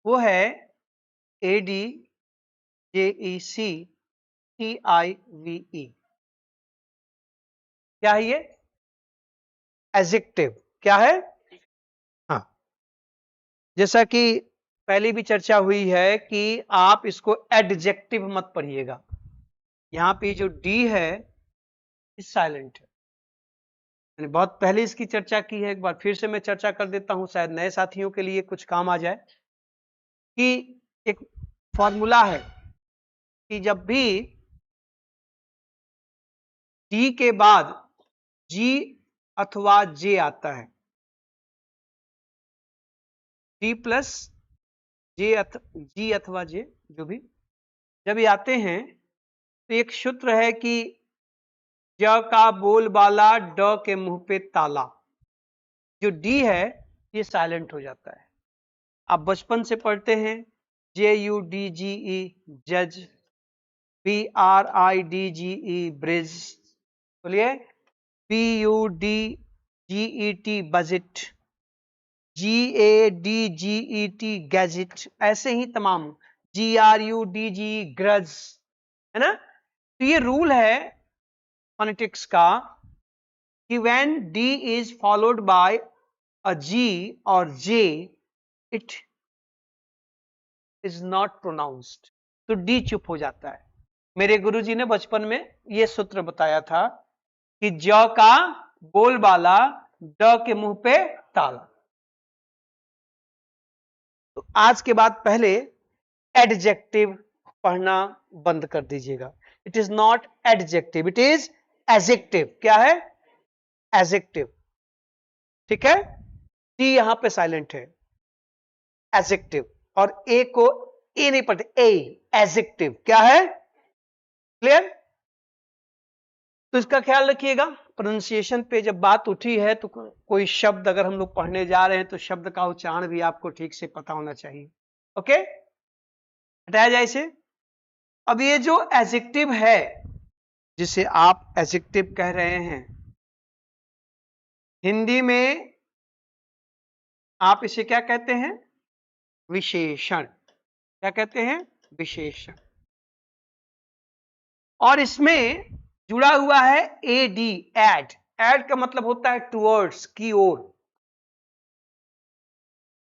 वो है ADJECTIVE। क्या है ये? एडजेक्टिव। क्या है? हाँ, जैसा कि पहले भी चर्चा हुई है कि आप इसको एडजेक्टिव मत पढ़िएगा। यहां पे जो डी है साइलेंट है। मैंने बहुत पहले इसकी चर्चा की है, एक बार फिर से मैं चर्चा कर देता हूं, शायद नए साथियों के लिए कुछ काम आ जाए। कि एक फॉर्मूला है कि जब भी डी के बाद जी अथवा जे आता है, डी प्लस जी अथवा जे, जो भी जब ये आते हैं तो एक सूत्र है कि ज का बोलबाला ड के मुंह पे ताला। जो डी है ये साइलेंट हो जाता है। आप बचपन से पढ़ते हैं JUDGE जज, BRIDGE ब्रिज, बोलिए BUDGET बजट, GADGET गैजेट, ऐसे ही तमाम GRUDGE ग्रज, है ना। तो ये रूल है फोनेटिक्स का कि when D is followed by a G or J, it is not pronounced, तो D चुप हो जाता है। मेरे गुरुजी ने बचपन में ये सूत्र बताया था कि ज का बोलबाला ड के मुंह पे ताला। तो आज के बाद पहले एडजेक्टिव पढ़ना बंद कर दीजिएगा। It is not adjective, it is adjective. क्या है? एडजेक्टिव। ठीक है, टी यहां पे साइलेंट है। एडजेक्टिव, और ए को ए नहीं पढ़ते, ए एडजेक्टिव। क्या है? क्लियर? तो इसका ख्याल रखिएगा। प्रोनाउंसिएशन पे जब बात उठी है तो कोई शब्द अगर हम लोग पढ़ने जा रहे हैं तो शब्द का उच्चारण भी आपको ठीक से पता होना चाहिए। ओके, हटाया जाए इसे। अब ये जो एडजेक्टिव है, जिसे आप एडजेक्टिव कह रहे हैं, हिंदी में आप इसे क्या कहते हैं? विशेषण। क्या कहते हैं? विशेषण। और इसमें जुड़ा हुआ है एडी, एड। एड का मतलब होता है टुवर्ड्स, की ओर,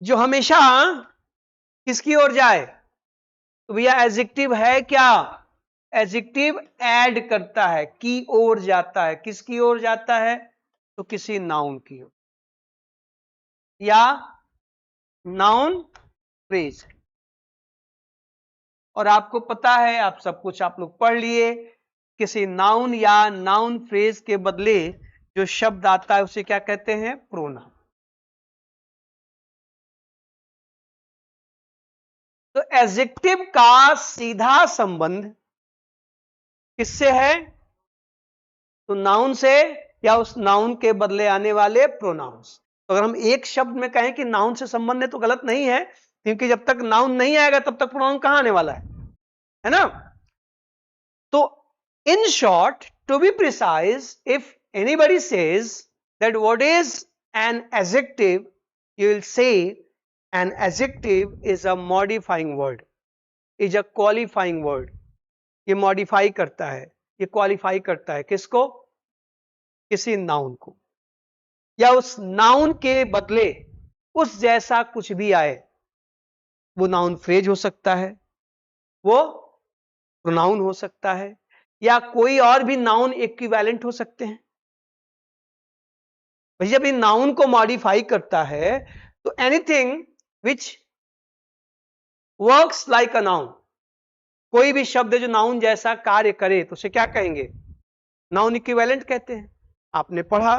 जो हमेशा किसकी ओर जाए। तो भैया एडजेक्टिव है क्या? एडजेक्टिव ऐड करता है, की ओर जाता है। किसकी ओर जाता है? तो किसी नाउन की ओर, या नाउन फ्रेज। और आपको पता है, आप सब कुछ आप लोग पढ़ लिए, किसी नाउन या नाउन फ्रेज के बदले जो शब्द आता है उसे क्या कहते हैं? प्रोनाउन। तो एडजेक्टिव का सीधा संबंध किससे है? तो नाउन से, या उस नाउन के बदले आने वाले प्रोनाउंस। तो अगर हम एक शब्द में कहें कि नाउन से संबंध है तो गलत नहीं है, क्योंकि जब तक नाउन नहीं आएगा तब तक प्रोनाउन कहां आने वाला है ना। तो in short, to be precise, if anybody says that what is an adjective, you will say an adjective is a modifying word, is a qualifying word. ये मॉडिफाई करता है, ये क्वालिफाई करता है किसको? किसी नाउन को, या उस नाउन के बदले उस जैसा कुछ भी आए। वो नाउन फ्रेज हो सकता है, वो प्रोनाउन हो सकता है, या कोई और भी नाउन इक्विवेलेंट हो सकते हैं। भैया जब नाउन को मॉडिफाई करता है तो anything which works like a noun, कोई भी शब्द जो नाउन जैसा कार्य करे तो उसे क्या कहेंगे? नाउन इक्विवेलेंट कहते हैं। आपने पढ़ा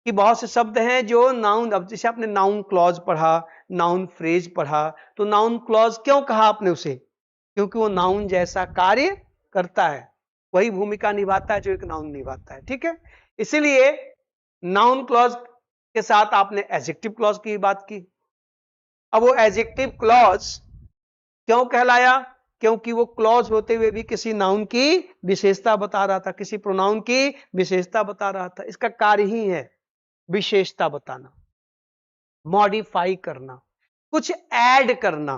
कि बहुत से शब्द हैं जो नाउन, अब जैसे आपने नाउन क्लॉज पढ़ा, नाउन फ्रेज पढ़ा, तो नाउन क्लॉज क्यों कहा आपने उसे? क्योंकि वो नाउन जैसा कार्य करता है, वही भूमिका निभाता है जो एक नाउन निभाता है। ठीक है, इसीलिए नाउन क्लॉज के साथ आपने एडजेक्टिव क्लॉज की बात की। अब वो एडजेक्टिव क्लॉज क्यों कहलाया? क्योंकि वो क्लॉज होते हुए भी किसी नाउन की विशेषता बता रहा था, किसी प्रोनाउन की विशेषता बता रहा था। इसका कार्य ही है विशेषता बताना, मॉडिफाई करना। कुछ ऐड करना,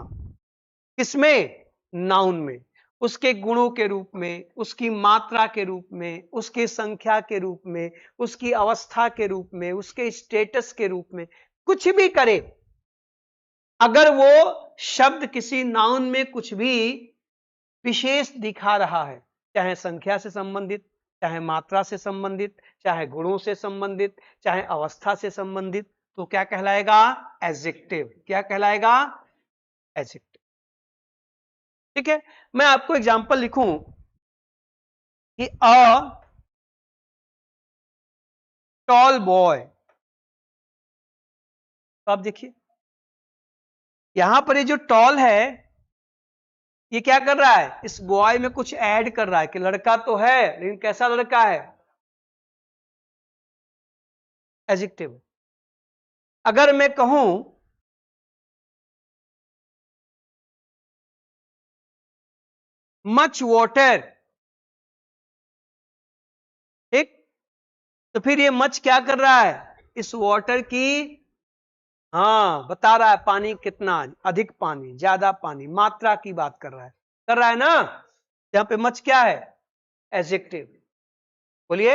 किसमें? नाउन में, उसके गुणों के रूप में, उसकी मात्रा के रूप में, उसकी संख्या के रूप में, उसकी अवस्था के रूप में, उसके स्टेटस के रूप में, कुछ भी करे। अगर वो शब्द किसी नाउन में कुछ भी विशेष दिखा रहा है, चाहे संख्या से संबंधित, चाहे मात्रा से संबंधित, चाहे गुणों से संबंधित, चाहे अवस्था से संबंधित, तो क्या कहलाएगा? एडजेक्टिव। क्या कहलाएगा? एडजेक्टिव। ठीक है, मैं आपको एग्जांपल लिखूं कि अ टॉल बॉय, तो आप देखिए यहां पर ये जो टॉल है, ये क्या कर रहा है? इस बॉय में कुछ ऐड कर रहा है कि लड़का तो है लेकिन कैसा लड़का है? एडजेक्टिव। अगर मैं कहूं मच वाटर, ठीक, तो फिर ये मच क्या कर रहा है? इस वाटर की, हाँ, बता रहा है पानी कितना, अधिक पानी, ज्यादा पानी, मात्रा की बात कर रहा है ना? यहां पे मच क्या है? एडजेक्टिव। बोलिए,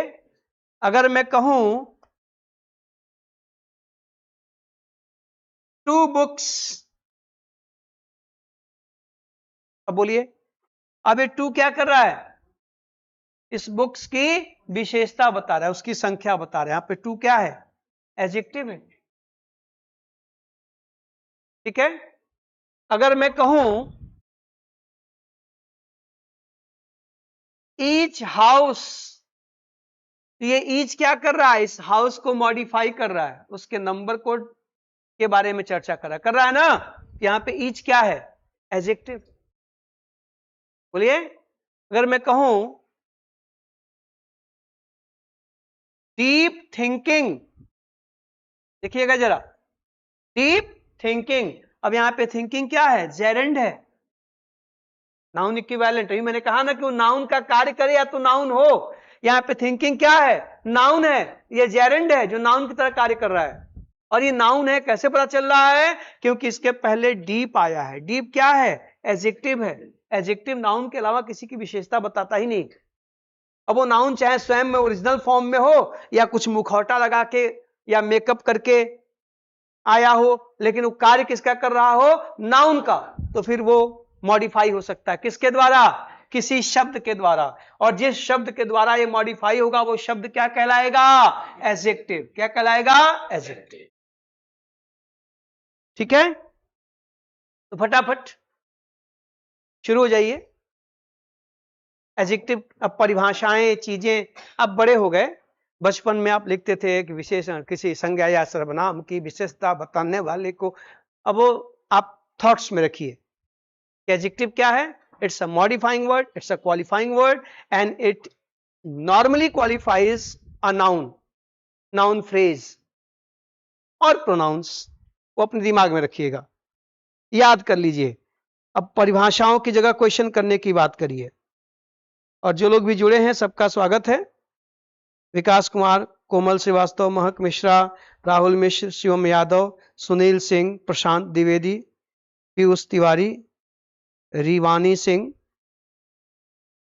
अगर मैं कहूं टू बुक्स, अब बोलिए, अब ये टू क्या कर रहा है? इस बुक्स की विशेषता बता रहा है, उसकी संख्या बता रहा है। यहां पे टू क्या है? एडजेक्टिव है। ठीक है, अगर मैं कहूं ईच हाउस, तो ये ईच क्या कर रहा है? इस हाउस को मॉडिफाई कर रहा है, उसके नंबर कोड के बारे में चर्चा कर रहा है ना? यहां पे ईच क्या है? एडजेक्टिव। बोलिए, अगर मैं कहूं डीप थिंकिंग, देखिएगा जरा, डीप थिंकिंग, अब यहां पे थिंकिंग क्या है? जेरेंड है, नाउन इक्विवेलेंट। अभी मैंने कहा ना कि वो नाउन का कार्य करे या तो नाउन हो। यहां पे थिंकिंग क्या है? नाउन है, ये जेरेंड है जो नाउन की तरह कार्य कर रहा है। और ये नाउन है, कैसे पता चल रहा है? क्योंकि इसके पहले डीप आया है। डीप क्या है? एडजेक्टिव है। एडजेक्टिव नाउन के अलावा किसी की विशेषता बताता ही नहीं। अब वो नाउन चाहे स्वयं में ओरिजिनल फॉर्म में हो या कुछ मुखौटा लगा के या मेकअप करके आया हो, लेकिन वो कार्य किसका कर रहा हो? नाउन का। तो फिर वो मॉडिफाई हो सकता है, किसके द्वारा? किसी शब्द के द्वारा। और जिस शब्द के द्वारा ये मॉडिफाई होगा वो शब्द क्या कहलाएगा? एडजेक्टिव। क्या कहलाएगा? एडजेक्टिव। ठीक है, तो फटाफट शुरू हो जाइए। एडजेक्टिव, अब परिभाषाएं, चीजें अब बड़े हो गए। बचपन में आप लिखते थे कि विशेषण किसी संज्ञा या सर्वनाम की विशेषता बताने वाले को, अब वो आप थॉट्स में रखिए। एडजेक्टिव क्या है? It's a modifying word, it's a qualifying word, and it normally qualifies a noun, noun phrase और प्रोनाउंस। वो अपने दिमाग में रखिएगा, याद कर लीजिए। अब परिभाषाओं की जगह क्वेश्चन करने की बात करिए। और जो लोग भी जुड़े हैं सबका स्वागत है। विकास कुमार, कोमल श्रीवास्तव, महक मिश्रा, राहुल मिश्र, शिवम यादव, सुनील सिंह, प्रशांत द्विवेदी, पीयूष तिवारी, रिवानी सिंह,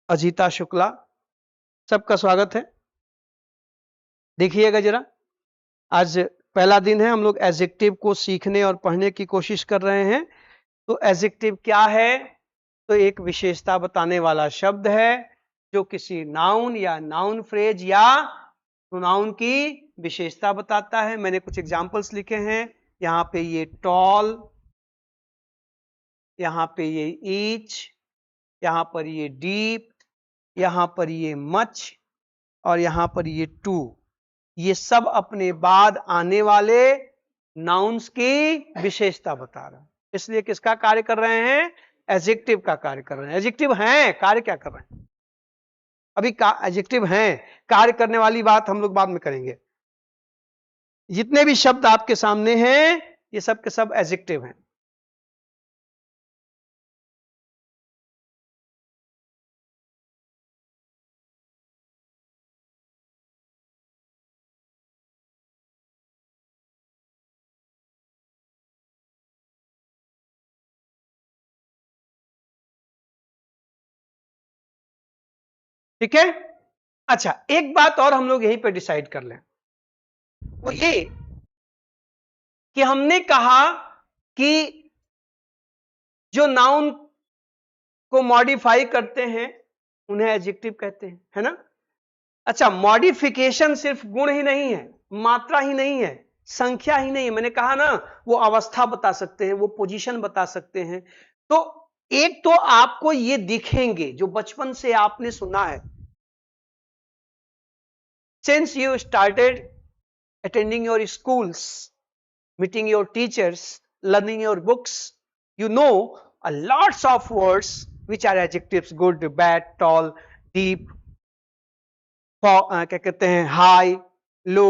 अजीता शुक्ला, सबका स्वागत है। देखिएगा जरा, आज पहला दिन है, हम लोग एडजेक्टिव को सीखने और पढ़ने की कोशिश कर रहे हैं। तो एडजेक्टिव क्या है? तो एक विशेषता बताने वाला शब्द है जो किसी नाउन या नाउन फ्रेज या प्रोनाउन की विशेषता बताता है। मैंने कुछ एग्जांपल्स लिखे हैं। यहां पे ये टॉल, यहां पे ये ईच, यहां पर ये डीप, यहां पर ये मच और यहां पर ये टू। ये सब अपने बाद आने वाले नाउन्स की विशेषता बता रहा है। इसलिए किसका कार्य कर रहे हैं? एडजेक्टिव का कार्य कर रहे हैं। एडजेक्टिव हैं, कार्य क्या कर रहे हैं? अभी एडजेक्टिव हैं, कार्य करने वाली बात हम लोग बाद में करेंगे। जितने भी शब्द आपके सामने हैं ये सब के सब एडजेक्टिव हैं। ठीक है। अच्छा, एक बात और हम लोग यहीं पे डिसाइड कर लें, वो ये कि हमने कहा कि जो नाउन को मॉडिफाई करते हैं उन्हें एडजेक्टिव कहते हैं, है ना। अच्छा, मॉडिफिकेशन सिर्फ गुण ही नहीं है, मात्रा ही नहीं है, संख्या ही नहीं है। मैंने कहा ना, वो अवस्था बता सकते हैं, वो पोजीशन बता सकते हैं। तो एक तो आपको ये दिखेंगे जो बचपन से आपने सुना है, since you started attending your schools, meeting your teachers, learning your books, you know a lots of words which are adjectives: good, bad, tall, deep, क्या कहते हैं, हाई, लो,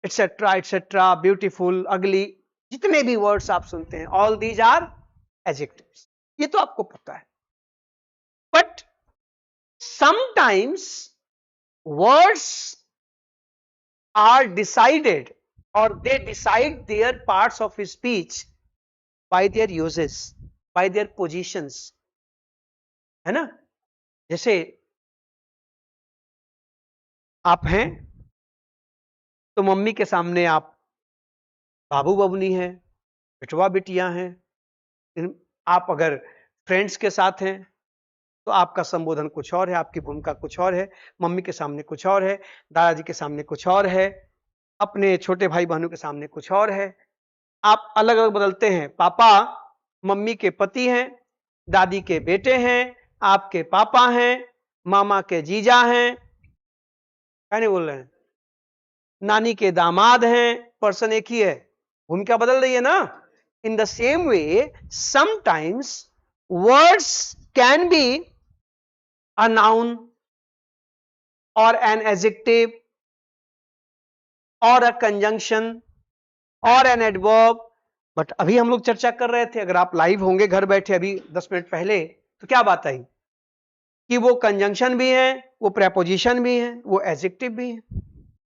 एटसेट्रा एटसेट्रा, ब्यूटीफुल, अगली, जितने भी वर्ड्स आप सुनते हैं, ऑल दीज आर एडजेक्टिव्स। ये तो आपको पता है। But sometimes words are decided or they decide their parts of speech by their uses, by their positions, है ना। जैसे आप हैं तो मम्मी के सामने आप बाबू बबनी हैं, बिटवा बिटिया हैं। आप अगर फ्रेंड्स के साथ हैं तो आपका संबोधन कुछ और है, आपकी भूमिका कुछ और है, मम्मी के सामने कुछ और है, दादाजी के सामने कुछ और है, अपने छोटे भाई बहनों के सामने कुछ और है। आप अलग अलग बदलते हैं। पापा मम्मी के पति हैं, दादी के बेटे हैं, आपके पापा हैं, मामा के जीजा हैं, क्या नहीं बोल रहे हैं, नानी के दामाद हैं, पर्सन एक ही है, भूमिका बदल रही है ना। In the same way sometimes words can be a noun और एन एडजेक्टिव और अ कंजंक्शन और एन एडवर्ब। बट अभी हम लोग चर्चा कर रहे थे, अगर आप लाइव होंगे घर बैठे अभी 10 मिनट पहले, तो क्या बात आई कि वो कंजंक्शन भी है, वो प्रेपोजिशन भी है, वो एडजेक्टिव भी है,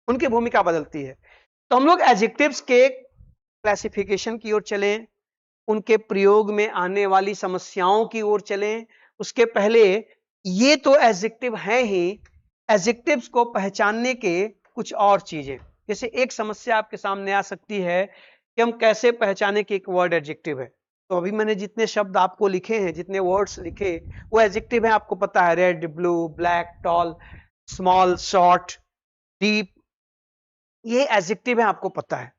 उनकी भूमिका बदलती है। तो हम लोग एडजेक्टिव्स के क्लासिफिकेशन की ओर चलें, उनके प्रयोग में आने वाली समस्याओं की ओर चलें। उसके पहले ये तो एडजेक्टिव है ही, एडजेक्टिव्स को पहचानने के कुछ और चीजें, जैसे एक समस्या आपके सामने आ सकती है कि हम कैसे पहचाने कि एक वर्ड एडजेक्टिव है। तो अभी मैंने जितने शब्द आपको लिखे हैं, जितने वर्ड्स लिखे, वो एडजेक्टिव है, आपको पता है, red, blue, black, tall, small, short, deep, ये एडजेक्टिव है, आपको पता है।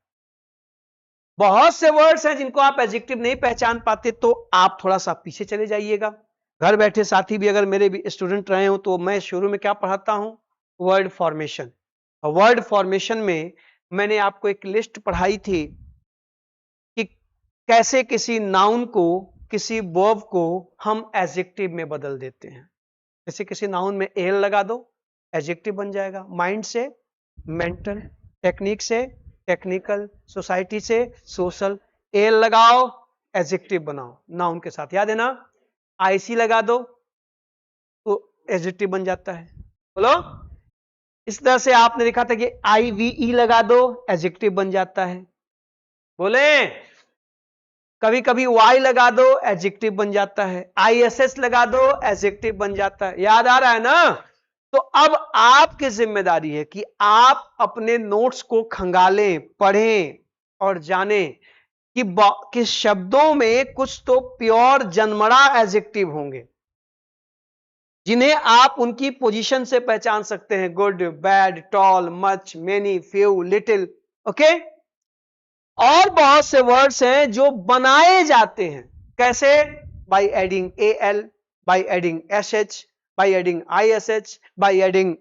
बहुत से वर्ड्स हैं जिनको आप एडजेक्टिव नहीं पहचान पाते, तो आप थोड़ा सा पीछे चले जाइएगा। घर बैठे साथी भी अगर मेरे भी स्टूडेंट रहे हो, तो मैं शुरू में क्या पढ़ाता हूं, वर्ड फॉर्मेशन। वर्ड फॉर्मेशन में मैंने आपको एक लिस्ट पढ़ाई थी कि कैसे किसी नाउन को, किसी वर्ब को हम एडजेक्टिव में बदल देते हैं। जैसे किसी नाउन में एल लगा दो, एडजेक्टिव बन जाएगा। माइंड से मेंटल, टेक्निक से टेक्निकल, सोसाइटी से सोशल, एल लगाओ, एडजेक्टिव बनाओ नाउन के साथ। याद है ना, आईसी लगा दो तो एडजेक्टिव बन जाता है। बोलो, इस तरह से आपने देखा था कि आईवीई लगा दो, एडजेक्टिव बन जाता है। बोले, कभी कभी वाई लगा दो, एडजेक्टिव बन जाता है। आईएसएस लगा दो, एडजेक्टिव बन जाता है। याद आ रहा है ना। तो अब आपकी जिम्मेदारी है कि आप अपने नोट्स को खंगालें, पढ़ें और जानें कि किस शब्दों में कुछ तो प्योर जन्मड़ा एडजेक्टिव होंगे जिन्हें आप उनकी पोजीशन से पहचान सकते हैं। Good, bad, tall, much, many, few, little, okay. और बहुत से वर्ड्स हैं जो बनाए जाते हैं। कैसे? By adding L, by adding SH, by adding ISH, by adding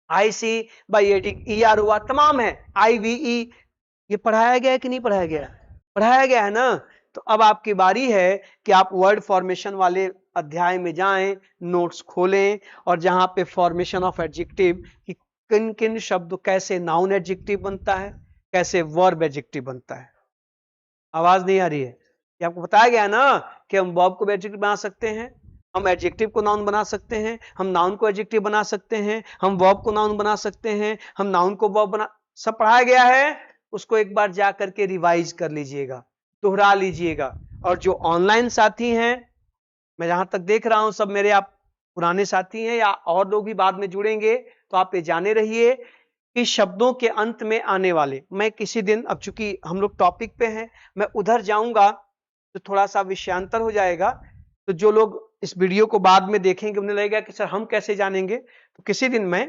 IC, by adding ER हुआ, तमाम है, आईवीई। ये पढ़ाया गया है कि नहीं पढ़ाया गया? पढ़ाया गया है ना। तो अब आपकी बारी है कि आप वर्ड फॉर्मेशन वाले अध्याय में जाएं, नोट्स खोलें, और जहां पे फॉर्मेशन ऑफ एडजेक्टिव कि किन किन शब्द, कैसे नाउन एडजेक्टिव बनता है, कैसे वर्ब एडजेक्टिव बनता है। आवाज नहीं आ रही है? ये आपको बताया गया ना कि हम वर्ब को एडजेक्टिव बना सकते हैं, हम एडजेक्टिव को नाउन बना सकते हैं, हम नाउन को एडजेक्टिव बना सकते हैं, हम वर्ब को नाउन बना सकते हैं, हम नाउन को वर्ब बना, सब पढ़ाया गया है। उसको एक बार जा करके रिवाइज कर लीजिएगा, दोहरा लीजिएगा। और जो ऑनलाइन साथी हैं, मैं जहां तक देख रहा हूं सब मेरे आप पुराने साथी हैं या और लोग भी बाद में जुड़ेंगे, तो आप ये जाने रहिए कि शब्दों के अंत में आने वाले, मैं किसी दिन, अब चूंकि हम लोग टॉपिक पे हैं, मैं उधर जाऊंगा तो थोड़ा सा विषयांतर हो जाएगा, तो जो लोग इस वीडियो को बाद में देखेंगे उन्हें लगेगा कि सर हम कैसे जानेंगे, तो किसी दिन मैं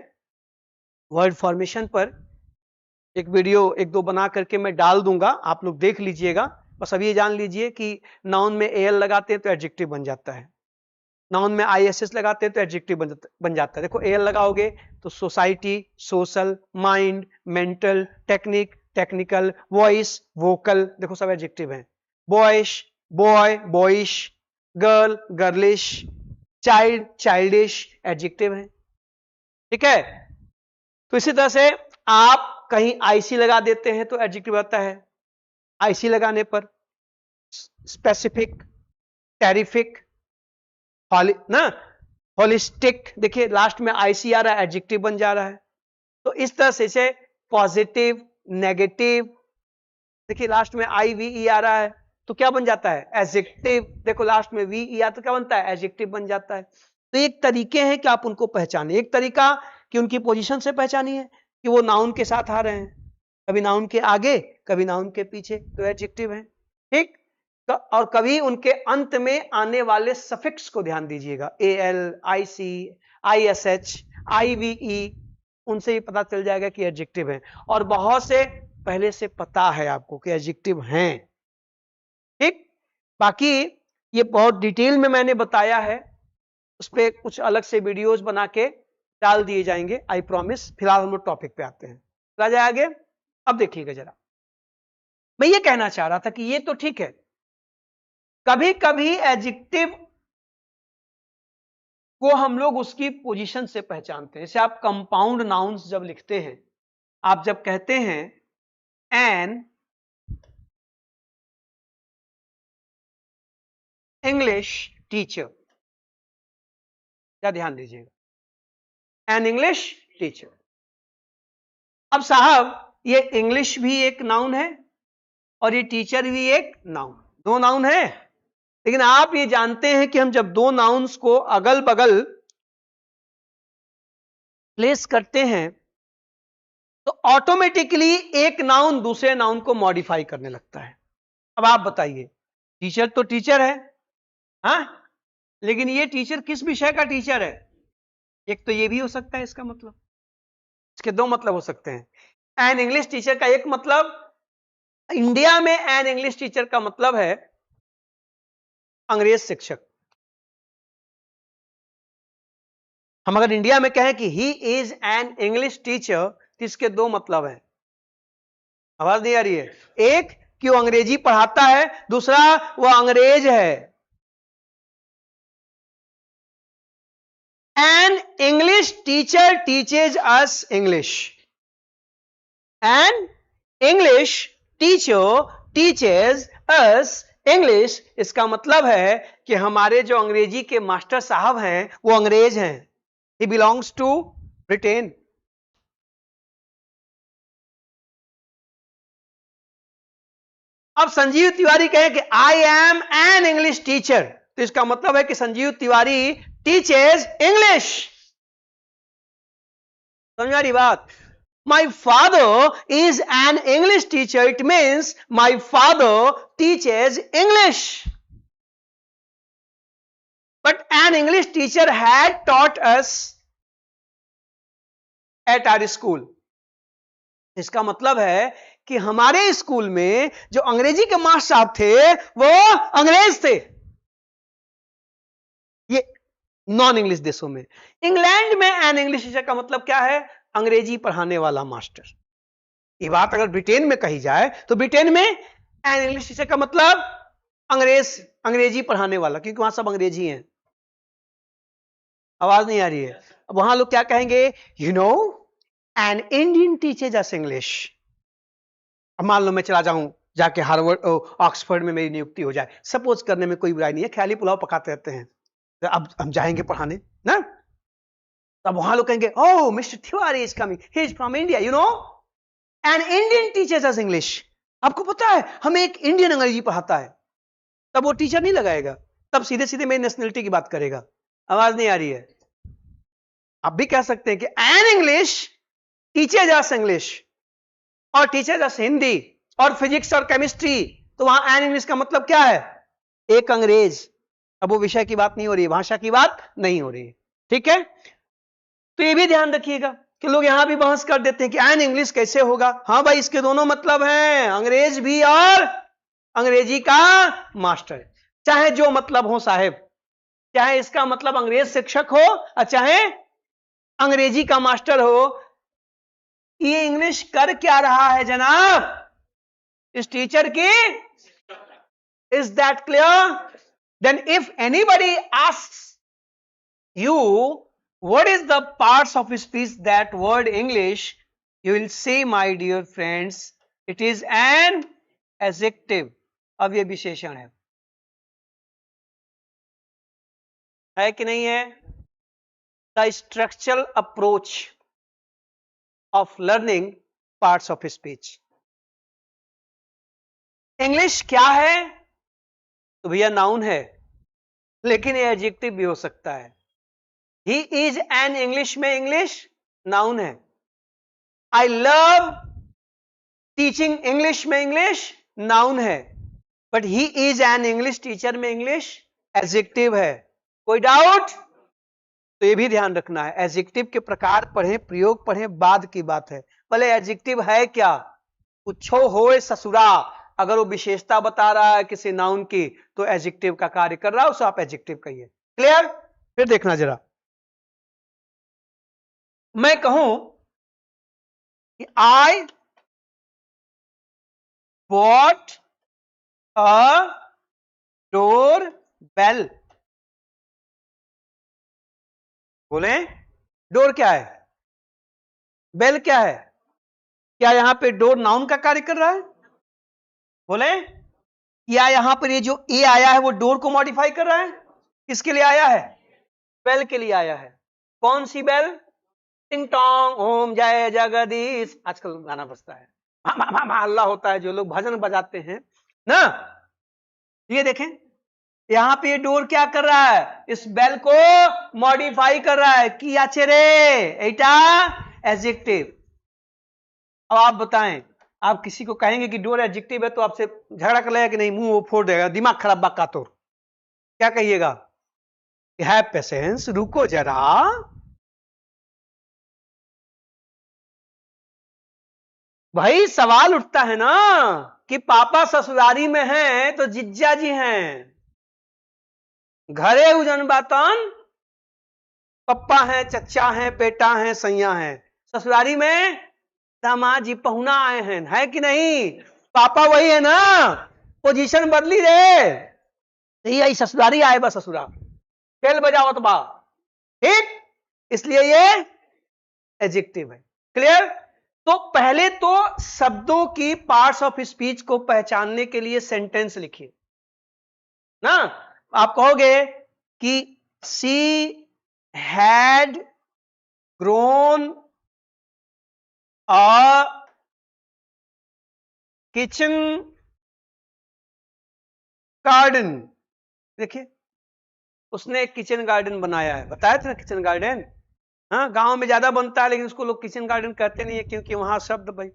वर्ड फॉर्मेशन पर एक वीडियो एक दो बना करके मैं डाल दूंगा, आप लोग देख लीजिएगा। बस अब ये जान लीजिए कि नाउन में एल लगाते हैं तो एडजेक्टिव बन जाता है, नाउन में आईएसएस लगाते हैं तो एडजेक्टिव बन जाता है। देखो एल लगाओगे तो society, social, mind, mental, technique, technical, voice, vocal, देखो सब एडजेक्टिव हैं। Boyish, boy, boyish, girl, girlish, child, childish, adjective है। ठीक है, तो इसी तरह से आप कहीं आईसी लगा देते हैं तो एडजेक्टिव आता है। आईसी लगाने पर स्पेसिफिक, टेरिफिक, ना होलिस्टिक, देखिए लास्ट में आईसी आ रहा है, एडजेक्टिव बन जा रहा है। तो इस तरह से पॉजिटिव, नेगेटिव, देखिए लास्ट में आईवीई आ रहा है तो क्या बन जाता है, एडजेक्टिव। देखो लास्ट में वी आ तो क्या बनता है, एडजेक्टिव बन जाता है। तो एक तरीके हैं कि आप उनको पहचाने, एक तरीका कि उनकी पोजीशन से पहचानिए कि वो नाउन के साथ आ रहे हैं, कभी नाउन के आगे कभी नाउन के पीछे, तो एडजेक्टिव है। ठीक, और कभी उनके अंत में आने वाले सफिक्स को ध्यान दीजिएगा, एल, आईसी, आईएसएच, आईवीई, उनसे ही पता चल जाएगा कि एडजेक्टिव है। और बहुत से पहले से पता है आपको कि एडजेक्टिव हैं। ठीक, बाकी ये बहुत डिटेल में मैंने बताया है, उस पर कुछ अलग से वीडियोस बना के डाल दिए जाएंगे, आई प्रॉमिस। फिलहाल हम लोग टॉपिक पे आते हैं, चला जाए आगे। अब देखिएगा जरा, मैं ये कहना चाह रहा था कि ये तो ठीक है, कभी कभी एडजेक्टिव को हम लोग उसकी पोजीशन से पहचानते हैं। जैसे आप कंपाउंड नाउन्स जब लिखते हैं, आप जब कहते हैं एन इंग्लिश टीचर, क्या ध्यान दीजिएगा, एन इंग्लिश टीचर। अब साहब ये इंग्लिश भी एक नाउन है और ये टीचर भी एक नाउन, दो नाउन है। लेकिन आप ये जानते हैं कि हम जब दो नाउन्स को अगल बगल प्लेस करते हैं तो ऑटोमेटिकली एक नाउन दूसरे नाउन को मॉडिफाई करने लगता है। अब आप बताइए, टीचर तो टीचर है, हाँ, लेकिन ये टीचर किस विषय का टीचर है? एक तो ये भी हो सकता है, इसका मतलब, इसके दो मतलब हो सकते हैं। एन इंग्लिश टीचर का एक मतलब, इंडिया में एन इंग्लिश टीचर का मतलब है अंग्रेज शिक्षक। हम अगर इंडिया में कहें कि he is an English teacher तो इसके दो मतलब है। आवाज नहीं आ रही है? एक कि वो अंग्रेजी पढ़ाता है, दूसरा वो अंग्रेज है। An English teacher teaches us English. An English teacher teaches us English. इसका मतलब है कि हमारे जो अंग्रेजी के मास्टर साहब हैं वो अंग्रेज हैं। He belongs to Britain. अब संजीव तिवारी कहे कि I am an English teacher, तो इसका मतलब है कि संजीव तिवारी teaches English. समझ आ रही बात? My father is an English teacher. It means my father teaches English. But an English teacher had taught us at our school. इसका मतलब है कि हमारे स्कूल में जो अंग्रेजी के मास्टर साहब थे वो अंग्रेज थे। ये नॉन इंग्लिश देशों में। इंग्लैंड में एन इंग्लिश टीचर का मतलब क्या है? अंग्रेजी पढ़ाने वाला मास्टर। ये बात अगर ब्रिटेन में कही जाए तो ब्रिटेन में एन इंग्लिश टीचर का मतलब अंग्रेजी पढ़ाने वाला, क्योंकि वहां सब अंग्रेजी हैं। आवाज नहीं आ रही है? अब वहां लोग क्या कहेंगे? You know an Indian teachers us English. अब मान लो मैं चला जाऊं जाके हार्वर्ड ऑक्सफोर्ड में मेरी नियुक्ति हो जाए, सपोज करने में कोई बुराई नहीं है, ख्याली पुलाव पकाते रहते हैं, तो अब हम जाएंगे पढ़ाने ना, तब वहां लोग कहेंगे oh mister Tiwari is coming, he is from India, you know an Indian teachers us English. आपको पता है हमें एक इंडियन अंग्रेजी पढ़ाता है। तब वो टीचर नहीं लगाएगा, तब सीधे सीधे मेरी नेशनलिटी की बात करेगा। आवाज नहीं आ रही है? आप भी कह सकते हैं कि an English teachers us English और टीचर्स अस हिंदी और फिजिक्स और केमिस्ट्री, तो वहां एन इंग्लिश का मतलब क्या है? एक अंग्रेज। अब वो विषय की बात नहीं हो रही है, भाषा की बात नहीं हो रही है, ठीक है? तो ये भी ध्यान रखिएगा कि लोग यहां भी बहस कर देते हैं कि एन इंग्लिश कैसे होगा। हाँ भाई, इसके दोनों मतलब हैं, अंग्रेज भी और अंग्रेजी का मास्टर। चाहे जो मतलब हो साहेब, चाहे इसका मतलब अंग्रेज शिक्षक हो और चाहे अंग्रेजी का मास्टर हो, ये इंग्लिश कर क्या रहा है जनाब? इस टीचर की। Is that clear? Then if anybody asks you what is the parts of speech that word English, you will say my dear friends, it is an adjective। अब ये विशेषण है कि नहीं है? the structural approach of learning parts of speech। English क्या है? तो भैया नाउन है, लेकिन ये एडजेक्टिव भी हो सकता है। ही इज एन इंग्लिश में इंग्लिश नाउन है। आई लव टीचिंग इंग्लिश में इंग्लिश नाउन है, but he is an English teacher में इंग्लिश एडजेक्टिव है। कोई डाउट? तो ये भी ध्यान रखना है, एडजेक्टिव के प्रकार पढ़ें, प्रयोग पढ़ें, बाद की बात है। भले एडजेक्टिव है क्या, कुछो होए ससुरा, अगर वो विशेषता बता रहा है किसी नाउन की तो एडजेक्टिव का कार्य कर रहा है, उसे आप एडजेक्टिव कहिए। क्लियर? फिर देखना जरा, मैं कहूं कि I bought a door bell. बोले डोर क्या है, बेल क्या है? क्या यहां पे डोर नाउन का कार्य कर रहा है? बोले या यहां पर ये जो ए आया है वो डोर को मॉडिफाई कर रहा है? किसके लिए आया है? बेल के लिए आया है। कौन सी बेल? टिंग टोंग ओम जय जगदीश, आजकल गाना बजता है, हल्ला होता है, जो लोग भजन बजाते हैं ना। ये देखें यहां पे डोर क्या कर रहा है? इस बेल को मॉडिफाई कर रहा है। किया चेरे एटा एडजेक्टिव। अब आप बताएं, आप किसी को कहेंगे कि डोर एडजेक्टिव है तो आपसे झगड़ा कर लेगा कि नहीं? मुंह वो फोड़ देगा, दिमाग खराब बाका तो क्या कहिएगा? हैव पेशेंस, रुको जरा। भाई सवाल उठता है ना कि पापा ससुरारी में हैं तो जिज्जा जी हैं, घरे उजन बातन पप्पा हैं, चच्चा हैं, पेटा हैं, सैया हैं, ससुरारी में दामाद जी पहुना आए हैं, है कि नहीं? पापा वही है ना, पोजीशन बदली रे, यही ससुरारी आए बस, ससुरा खेल बजावत बा, ठीक? इसलिए ये एडजेक्टिव है। क्लियर? तो पहले तो शब्दों की पार्ट्स ऑफ स्पीच को पहचानने के लिए सेंटेंस लिखिए ना। आप कहोगे कि she had grown a kitchen garden. देखिए उसने एक किचन गार्डन बनाया है, बताया था ना किचन गार्डन। हाँ, गांव में ज्यादा बनता है लेकिन उसको लोग किचन गार्डन कहते नहीं है, क्योंकि वहां शब्द भाई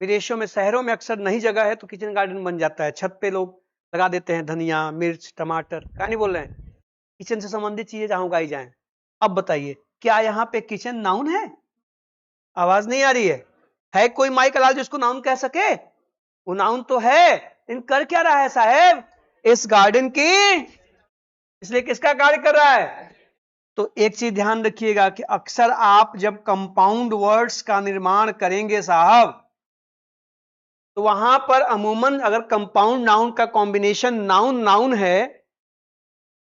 विदेशों में, शहरों में अक्सर नहीं जगह है तो किचन गार्डन बन जाता है, छत पे लोग लगा देते हैं धनिया मिर्च टमाटर। क्या नहीं बोल रहे हैं? किचन से संबंधित चीजें जहां उगाई जाए। अब बताइए क्या यहाँ पे किचन नाउन है? आवाज नहीं आ रही है कोई माइक लाल जिसको नाउन कह सके? वो नाउन तो है, इन कर क्या रहा है साहेब? इस गार्डन की, इसलिए किसका कार्य कर रहा है? तो एक चीज ध्यान रखिएगा कि अक्सर आप जब कंपाउंड वर्ड्स का निर्माण करेंगे साहब, तो वहां पर अमूमन अगर कंपाउंड नाउन का कॉम्बिनेशन नाउन नाउन है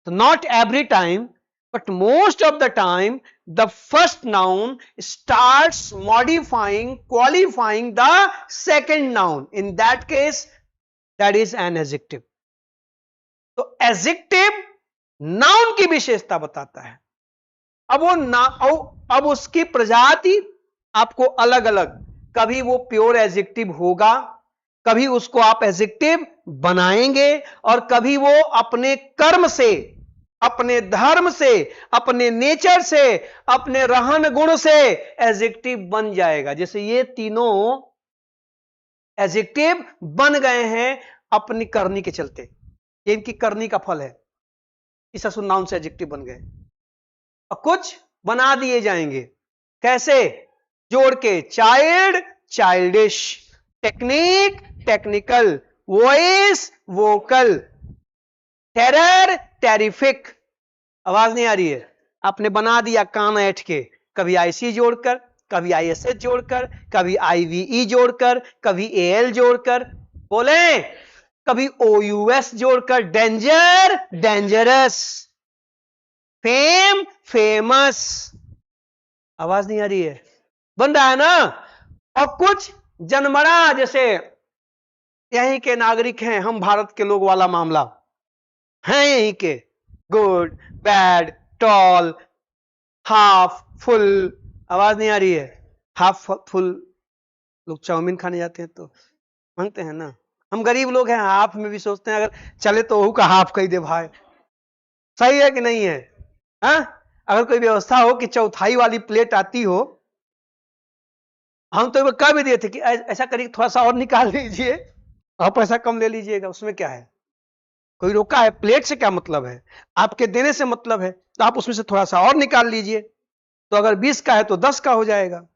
तो not every time but most of the time the first noun starts modifying qualifying the second noun. In that case that is an adjective. तो एडजेक्टिव नाउन की विशेषता बताता है। अब अब उसकी प्रजाति आपको अलग अलग, कभी वो प्योर एडजेक्टिव होगा, कभी उसको आप एडजेक्टिव बनाएंगे, और कभी वो अपने कर्म से अपने धर्म से, अपने नेचर से, अपने रहन गुण से एडजेक्टिव बन जाएगा। जैसे ये तीनों एडजेक्टिव बन गए हैं अपनी करनी के चलते, ये इनकी करनी का फल है, इस नाउन से एडजेक्टिव बन गए। और कुछ बना दिए जाएंगे, कैसे? जोड़ के, child childish, technique technical, voice vocal, terror terrific. आवाज नहीं आ रही है? आपने बना दिया कान ऐठ के, कभी आईसी जोड़कर, कभी आईएसएच जोड़कर, कभी आईवीई जोड़कर, कभी एएल जोड़कर, बोले कभी ओयूएस जोड़कर, डेंजर डेंजरस, फेम फेमस। आवाज नहीं आ रही है? बन रहा है ना? और कुछ जनमरा, जैसे यहीं के नागरिक हैं हम, भारत के लोग वाला मामला हैं यहीं के, good bad tall half full. आवाज नहीं आ रही है? हाफ फुल, लोग चाउमीन खाने जाते हैं तो मांगते हैं ना, हम गरीब लोग हैं, हाफ में भी सोचते हैं अगर चले तो वहू का हाफ कही दे भाई। सही है कि नहीं है? अगर कोई व्यवस्था हो कि चौथाई वाली प्लेट आती हो, हम तो कह भी दिए थे कि ऐसा करिए, थोड़ा सा और निकाल लीजिए और पैसा कम ले लीजिएगा, उसमें क्या है? कोई रोका है? प्लेट से क्या मतलब है, आपके देने से मतलब है, तो आप उसमें से थोड़ा सा और निकाल लीजिए, तो अगर 20 का है तो 10 का हो जाएगा।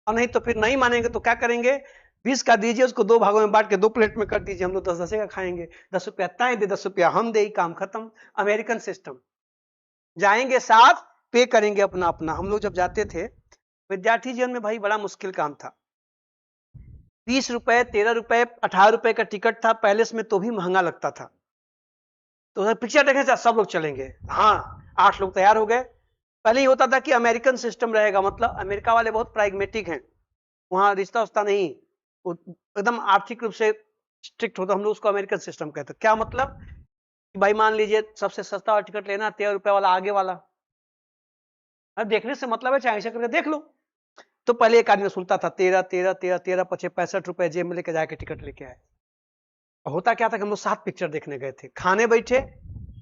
और नहीं तो फिर नहीं मानेंगे तो क्या करेंगे? 20 का दीजिए, उसको 2 भागों में बांट के 2 प्लेट में कर दीजिए, हम लोग 10 10 का खाएंगे, 10 रुपया ताए दे, 10 रुपया हम दे, काम खत्म। अमेरिकन सिस्टम, जाएंगे साथ, पे करेंगे अपना अपना। हम लोग जब जाते थे विद्यार्थी जीवन में, भाई बड़ा मुश्किल काम था। 20 रुपए, 13 रुपए, 18 रुपए का टिकट था पैलेस में, तो भी महंगा लगता था। तो पिक्चर देखने से सब लोग चलेंगे, हाँ 8 लोग तैयार हो गए। पहले ही होता था कि अमेरिकन सिस्टम रहेगा, मतलब अमेरिका वाले बहुत प्राइग्मेटिक हैं, वहां रिश्ता उस्ता नहीं, एकदम आर्थिक रूप से स्ट्रिक्ट होता। हम लोग उसको अमेरिकन सिस्टम कहते हैं। क्या मतलब? कि भाई मान लीजिए सबसे सस्ता वाला टिकट लेना, 13 रुपए वाला आगे वाला, अब देखने से मतलब है, चाहे ऐसा करके देख लो। तो पहले एक आदमी सुनता था 13 13 13 13 पचे 65 रुपए जेब में लेके जाके टिकट लेके आए। होता क्या था कि हम लोग 7 पिक्चर देखने गए थे, खाने बैठे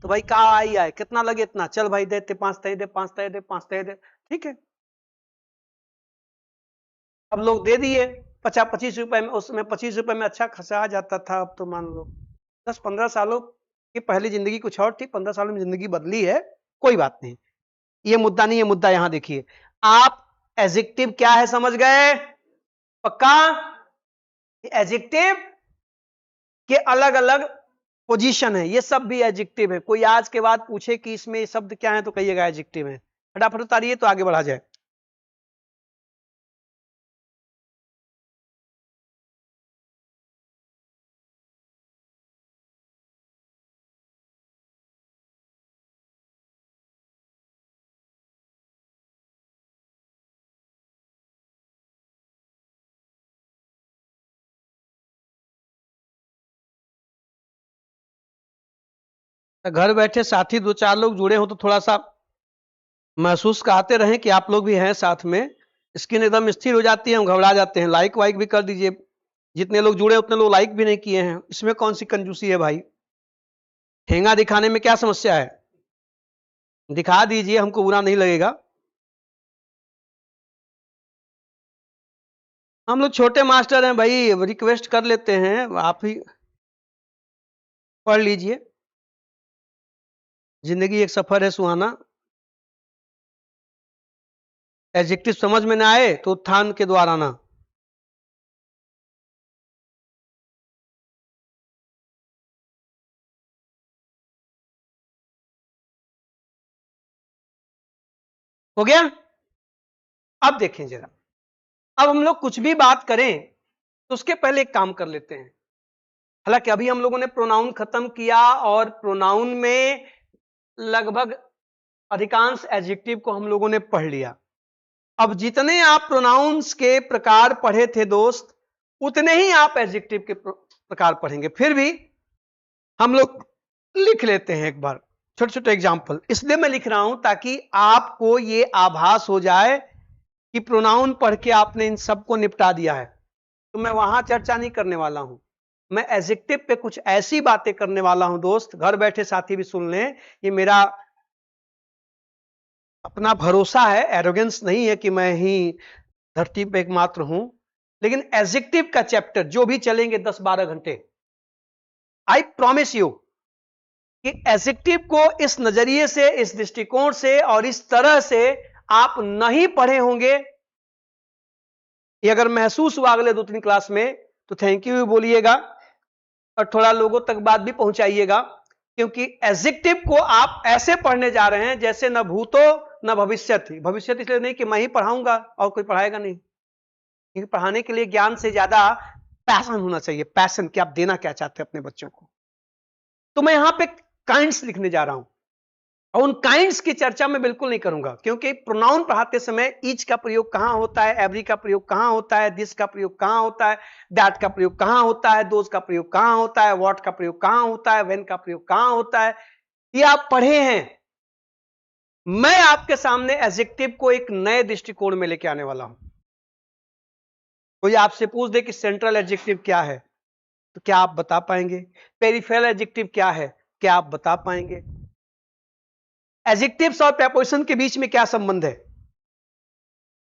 तो भाई कहा आई आए, कितना लगे इतना, चल भाई देते 5 तय दे, 5 तय दे, 5 तय दे, ठीक है। अब लोग दे दिए 50-25 रुपए में, उसमें 25 रुपए में अच्छा खासा आ जाता था। अब तो मान लो 10-15 सालों की पहली जिंदगी कुछ और थी, 15 सालों में जिंदगी बदली है, कोई बात नहीं, ये मुद्दा नहीं है। मुद्दा यहां देखिए, आप एडजेक्टिव क्या है समझ गए? पक्का? एडजेक्टिव के अलग अलग पोजीशन है, ये सब भी एडजेक्टिव है। कोई आज के बाद पूछे कि इसमें ये शब्द क्या है तो कहिएगा एडजेक्टिव है, फटाफट उतारिए तो आगे बढ़ा जाए। घर बैठे साथी 2-4 लोग जुड़े हो तो थोड़ा सा महसूस कराते रहें कि आप लोग भी हैं साथ में। स्क्रीन एकदम स्थिर हो जाती है, हम घबरा जाते हैं। लाइक वाइक भी कर दीजिए, जितने लोग जुड़े उतने लोग लाइक भी नहीं किए हैं, इसमें कौन सी कंजूसी है भाई? ठेंगा दिखाने में क्या समस्या है? दिखा दीजिए, हमको बुरा नहीं लगेगा। हम लोग छोटे मास्टर हैं भाई, रिक्वेस्ट कर लेते हैं, आप ही पढ़ लीजिए। जिंदगी एक सफर है सुहाना। एडजेक्टिव समझ में ना आए तो उत्थान के द्वार आना। हो गया? अब देखें जरा, अब हम लोग कुछ भी बात करें तो उसके पहले एक काम कर लेते हैं। हालांकि अभी हम लोगों ने प्रोनाउन खत्म किया और प्रोनाउन में लगभग अधिकांश एडजेक्टिव को हम लोगों ने पढ़ लिया। अब जितने आप प्रोनाउंस के प्रकार पढ़े थे दोस्त, उतने ही आप एडजेक्टिव के प्रकार पढ़ेंगे। फिर भी हम लोग लिख लेते हैं एक बार छोटे छोटे एग्जाम्पल। इसलिए मैं लिख रहा हूं ताकि आपको ये आभास हो जाए कि प्रोनाउन पढ़ के आपने इन सबको निपटा दिया है। तो मैं वहां चर्चा नहीं करने वाला हूं, मैं एडजेक्टिव पे कुछ ऐसी बातें करने वाला हूं दोस्त, घर बैठे साथी भी सुन लें। ये मेरा अपना भरोसा है, एरोगेंस नहीं है कि मैं ही धरती पे एकमात्र हूं, लेकिन एडजेक्टिव का चैप्टर जो भी चलेंगे 10-12 घंटे, आई प्रॉमिस यू कि एडजेक्टिव को इस नजरिए से, इस दृष्टिकोण से और इस तरह से आप नहीं पढ़े होंगे, ये अगर महसूस हुआ अगले 2-3 क्लास में तो थैंक यू बोलिएगा और थोड़ा लोगों तक बात भी पहुंचाइएगा, क्योंकि एडजेक्टिव को आप ऐसे पढ़ने जा रहे हैं जैसे न भूतो न भविष्यति। भविष्यति इसलिए नहीं कि मैं ही पढ़ाऊंगा और कोई पढ़ाएगा नहीं, क्योंकि पढ़ाने के लिए ज्ञान से ज्यादा पैशन होना चाहिए, पैशन कि आप देना क्या चाहते हैं अपने बच्चों को। तो मैं यहां पे काइंड्स लिखने जा रहा हूं और उन काइंड्स की चर्चा मैं बिल्कुल नहीं करूंगा, क्योंकि प्रोनाउन पढ़ाते समय ईच का प्रयोग कहां होता है, एवरी का प्रयोग कहां होता है, दिस का प्रयोग कहां होता है, दैट का प्रयोग कहां होता है, दोज का प्रयोग कहां होता है, व्हाट का प्रयोग कहां होता है, व्हेन का प्रयोग कहां होता है, ये आप पढ़े हैं। मैं आपके सामने एडजेक्टिव को एक नए दृष्टिकोण में लेके आने वाला हूं। कोई आपसे पूछ दे कि सेंट्रल एडजेक्टिव क्या है, तो क्या आप बता पाएंगे? पेरिफेरल एडजेक्टिव क्या है, क्या आप बता पाएंगे? एडजेक्टिव्स और प्रेपोजिशन के बीच में क्या संबंध है?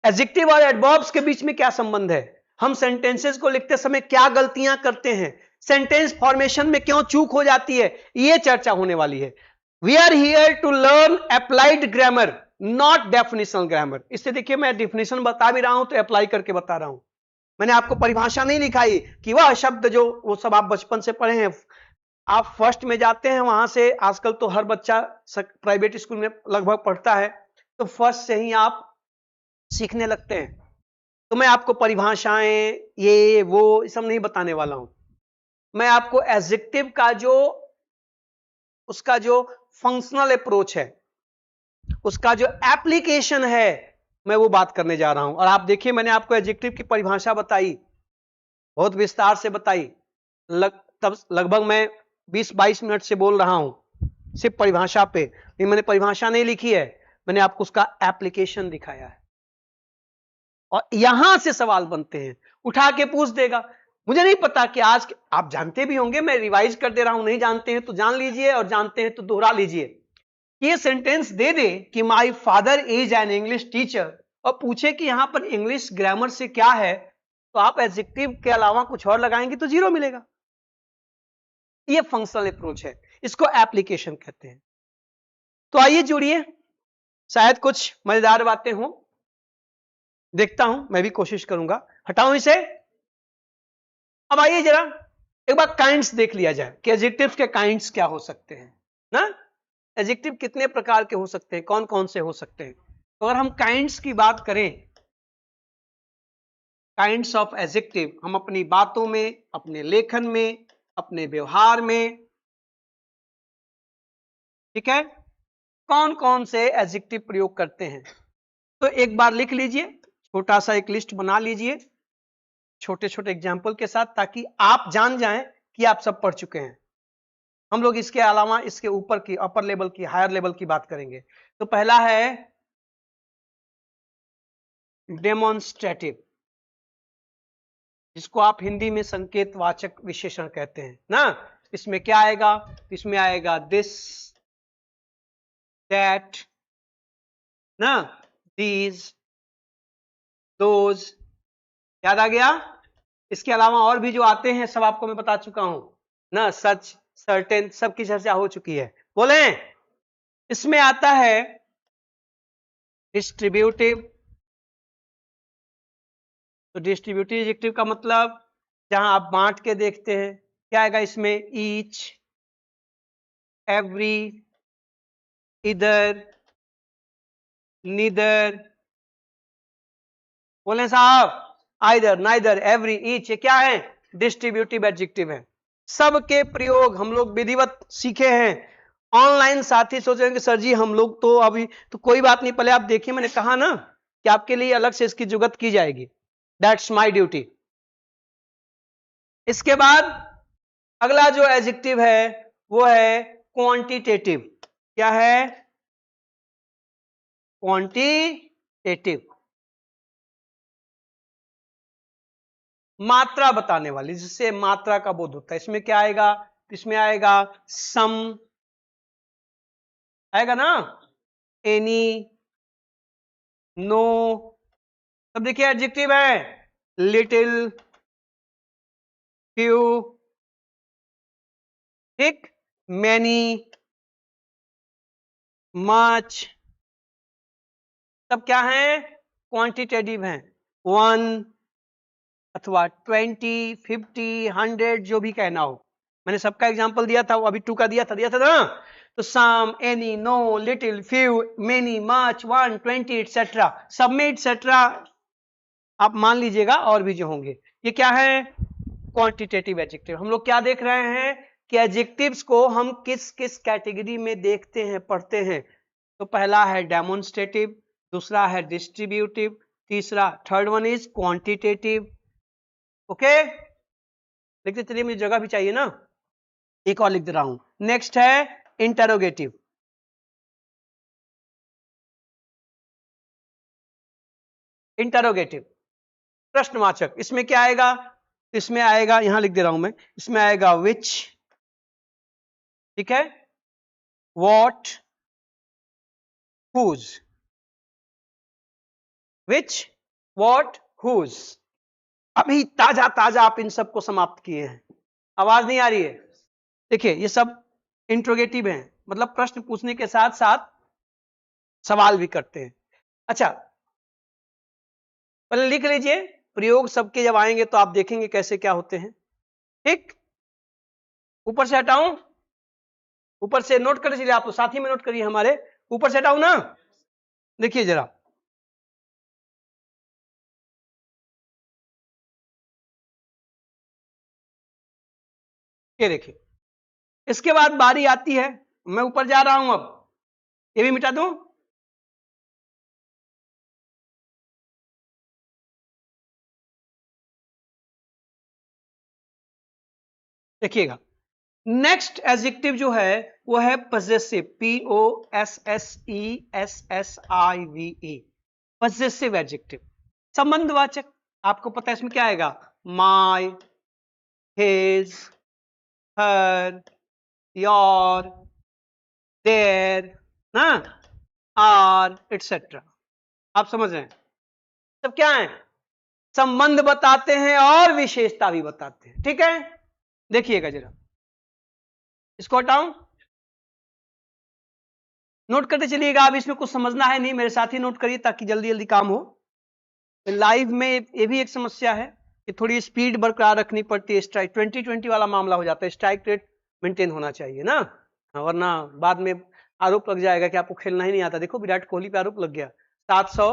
एडजेक्टिव और एडवर्ब्स के बीच में क्या संबंध है? हम सेंटेंसेस को लिखते समय क्या गलतियां करते हैं? सेंटेंस फॉर्मेशन में क्यों चूक हो जाती है? यह चर्चा होने वाली है। We are here to learn applied grammar, not definitional grammar. इससे देखिए मैं डेफिनेशन बता भी रहा हूं तो अप्लाई करके बता रहा हूं। मैंने आपको परिभाषा नहीं लिखाई कि वह शब्द जो वो सब आप बचपन से पढ़े हैं, आप फर्स्ट में जाते हैं वहां से, आजकल तो हर बच्चा प्राइवेट स्कूल में लगभग पढ़ता है, तो फर्स्ट से ही आप सीखने लगते हैं। तो मैं आपको परिभाषाएं ये वो सब नहीं बताने वाला हूं। मैं आपको एडजेक्टिव का जो उसका जो फंक्शनल अप्रोच है, उसका जो एप्लीकेशन है, मैं वो बात करने जा रहा हूं। और आप देखिए मैंने आपको एडजेक्टिव की परिभाषा बताई, बहुत विस्तार से बताई, तब लगभग मैं 20-22 मिनट से बोल रहा हूं सिर्फ परिभाषा पे। लेकिन मैंने परिभाषा नहीं लिखी है, मैंने आपको उसका एप्लीकेशन दिखाया है। और यहां से सवाल बनते हैं, उठा के पूछ देगा। मुझे नहीं पता कि आज आप जानते भी होंगे, मैं रिवाइज कर दे रहा हूं, नहीं जानते हैं तो जान लीजिए और जानते हैं तो दोहरा लीजिए। ये सेंटेंस दे दे कि my father is an English teacher और पूछे कि यहां पर इंग्लिश ग्रामर से क्या है, तो आप एडजेक्टिव के अलावा कुछ और लगाएंगे तो 0 मिलेगा। ये फंक्शनल अप्रोच है, इसको एप्लीकेशन कहते हैं। तो आइए जुड़िए, शायद कुछ मजेदार बातें हों, देखता हूं, मैं भी कोशिश करूंगा। हटाऊं इसे। अब आइए जरा एक बार काइंड्स देख लिया जाए कि एडजेक्टिव्स के काइंड्स क्या हो सकते हैं ना। एडजेक्टिव कितने प्रकार के हो सकते हैं, कौन कौन से हो सकते हैं? तो अगर हम काइंड्स की बात करें, काइंड्स ऑफ एडजेक्टिव, हम अपनी बातों में, अपने लेखन में, अपने व्यवहार में, ठीक है, कौन कौन से एडजेक्टिव प्रयोग करते हैं, तो एक बार लिख लीजिए, छोटा सा एक लिस्ट बना लीजिए छोटे छोटे एग्जाम्पल के साथ, ताकि आप जान जाएं कि आप सब पढ़ चुके हैं। हम लोग इसके अलावा इसके ऊपर की, अपर लेवल की, हायर लेवल की बात करेंगे। तो पहला है डेमोन्स्ट्रेटिव, जिसको आप हिंदी में संकेतवाचक विशेषण कहते हैं ना। इसमें क्या आएगा? इसमें आएगा दिस, दैट, ना, दीज, दोज, याद आ गया? इसके अलावा और भी जो आते हैं सब आपको मैं बता चुका हूं ना, सच, सर्टेन, सबकी चर्चा हो चुकी है। बोले इसमें आता है डिस्ट्रीब्यूटिव। तो डिस्ट्रीब्यूटिव एडजेक्टिव का मतलब जहां आप बांट के देखते हैं, क्या आएगा इसमें? ईच, एवरी, इधर, नीदर, बोले साहब, आइदर, नाइदर, एवरी, ईच, ये क्या है? डिस्ट्रीब्यूटिव एडजेक्टिव है। सबके प्रयोग हम लोग विधिवत सीखे हैं। ऑनलाइन साथी सोचेंगे सर जी हम लोग तो अभी, तो कोई बात नहीं, पहले आप देखिए, मैंने कहा ना कि आपके लिए अलग से इसकी जुगत की जाएगी। That's my duty. इसके बाद अगला जो एडजेक्टिव है वो है क्वांटिटेटिव। क्या है? क्वांटिटेटिव, मात्रा बताने वाली, जिससे मात्रा का बोध होता है। इसमें क्या आएगा? इसमें आएगा सम, आएगा ना, एनी, नो, अब देखिए एडजेक्टिव है लिटिल, फ्यू, ठीक, मैनी, मच, सब क्या है, क्वांटिटेटिव हैं। 1 अथवा 20, 50, 100 जो भी कहना हो, मैंने सबका एग्जांपल दिया था, वो अभी 2 का दिया था ना। तो some, any, no, little, few, many, much, 1, 20 etcetera, सब में एटसेट्रा आप मान लीजिएगा और भी जो होंगे। ये क्या है, क्वांटिटेटिव एडजेक्टिव। हम लोग क्या देख रहे हैं कि एडजेक्टिव्स को हम किस किस कैटेगरी में देखते हैं, पढ़ते हैं। तो पहला है डेमोन्स्ट्रेटिव, दूसरा है डिस्ट्रीब्यूटिव, तीसरा, third one is quantitative. Okay, लिखते चलिए, मुझे जगह भी चाहिए ना, एक और लिख दे रहा हूं। नेक्स्ट है इंटरोगेटिव। इंटरोगेटिव प्रश्नवाचक, इसमें क्या आएगा, इसमें आएगा, यहां लिख दे रहा हूं मैं, इसमें आएगा विच, ठीक है, what, whose, which, what, whose. अभी ताजा ताजा आप इन सबको समाप्त किए हैं, आवाज नहीं आ रही है। देखिए ये सब इंट्रोगेटिव हैं, मतलब प्रश्न पूछने के साथ साथ सवाल भी करते हैं। अच्छा, पहले लिख लीजिए, प्रयोग सबके जब आएंगे तो आप देखेंगे कैसे क्या होते हैं, ठीक। ऊपर से हटाऊं, ऊपर से नोट कर लीजिए, आप तो साथ ही में नोट करिए हमारे, ऊपर से हटाऊं ना, देखिए जरा, ये देखिए, इसके बाद बारी आती है, मैं ऊपर जा रहा हूं, अब ये भी मिटा दूं, देखिएगा। नेक्स्ट एडजेक्टिव जो है वो है पजेसिव, POSSESSIVE, पजेसिव एडजेक्टिव, संबंधवाचक। आपको पता है इसमें क्या आएगा, my, his, her, your, their, ना, आर, एटसेट्रा। आप समझ रहे हैं, सब क्या है, संबंध बताते हैं और विशेषता भी बताते हैं, ठीक है। देखिएगा जरा, इसको हटाऊं, नोट करते चलिएगा, अब इसमें कुछ समझना है नहीं, मेरे साथ ही नोट करिए ताकि जल्दी जल्दी काम हो। लाइव में ये भी एक समस्या है कि थोड़ी स्पीड बरकरार रखनी पड़ती है, स्ट्राइक 20-20 वाला मामला हो जाता है, स्ट्राइक रेट मेंटेन होना चाहिए ना, वरना बाद में आरोप लग जाएगा कि आपको खेलना ही नहीं आता। देखो विराट कोहली पे आरोप लग गया, 700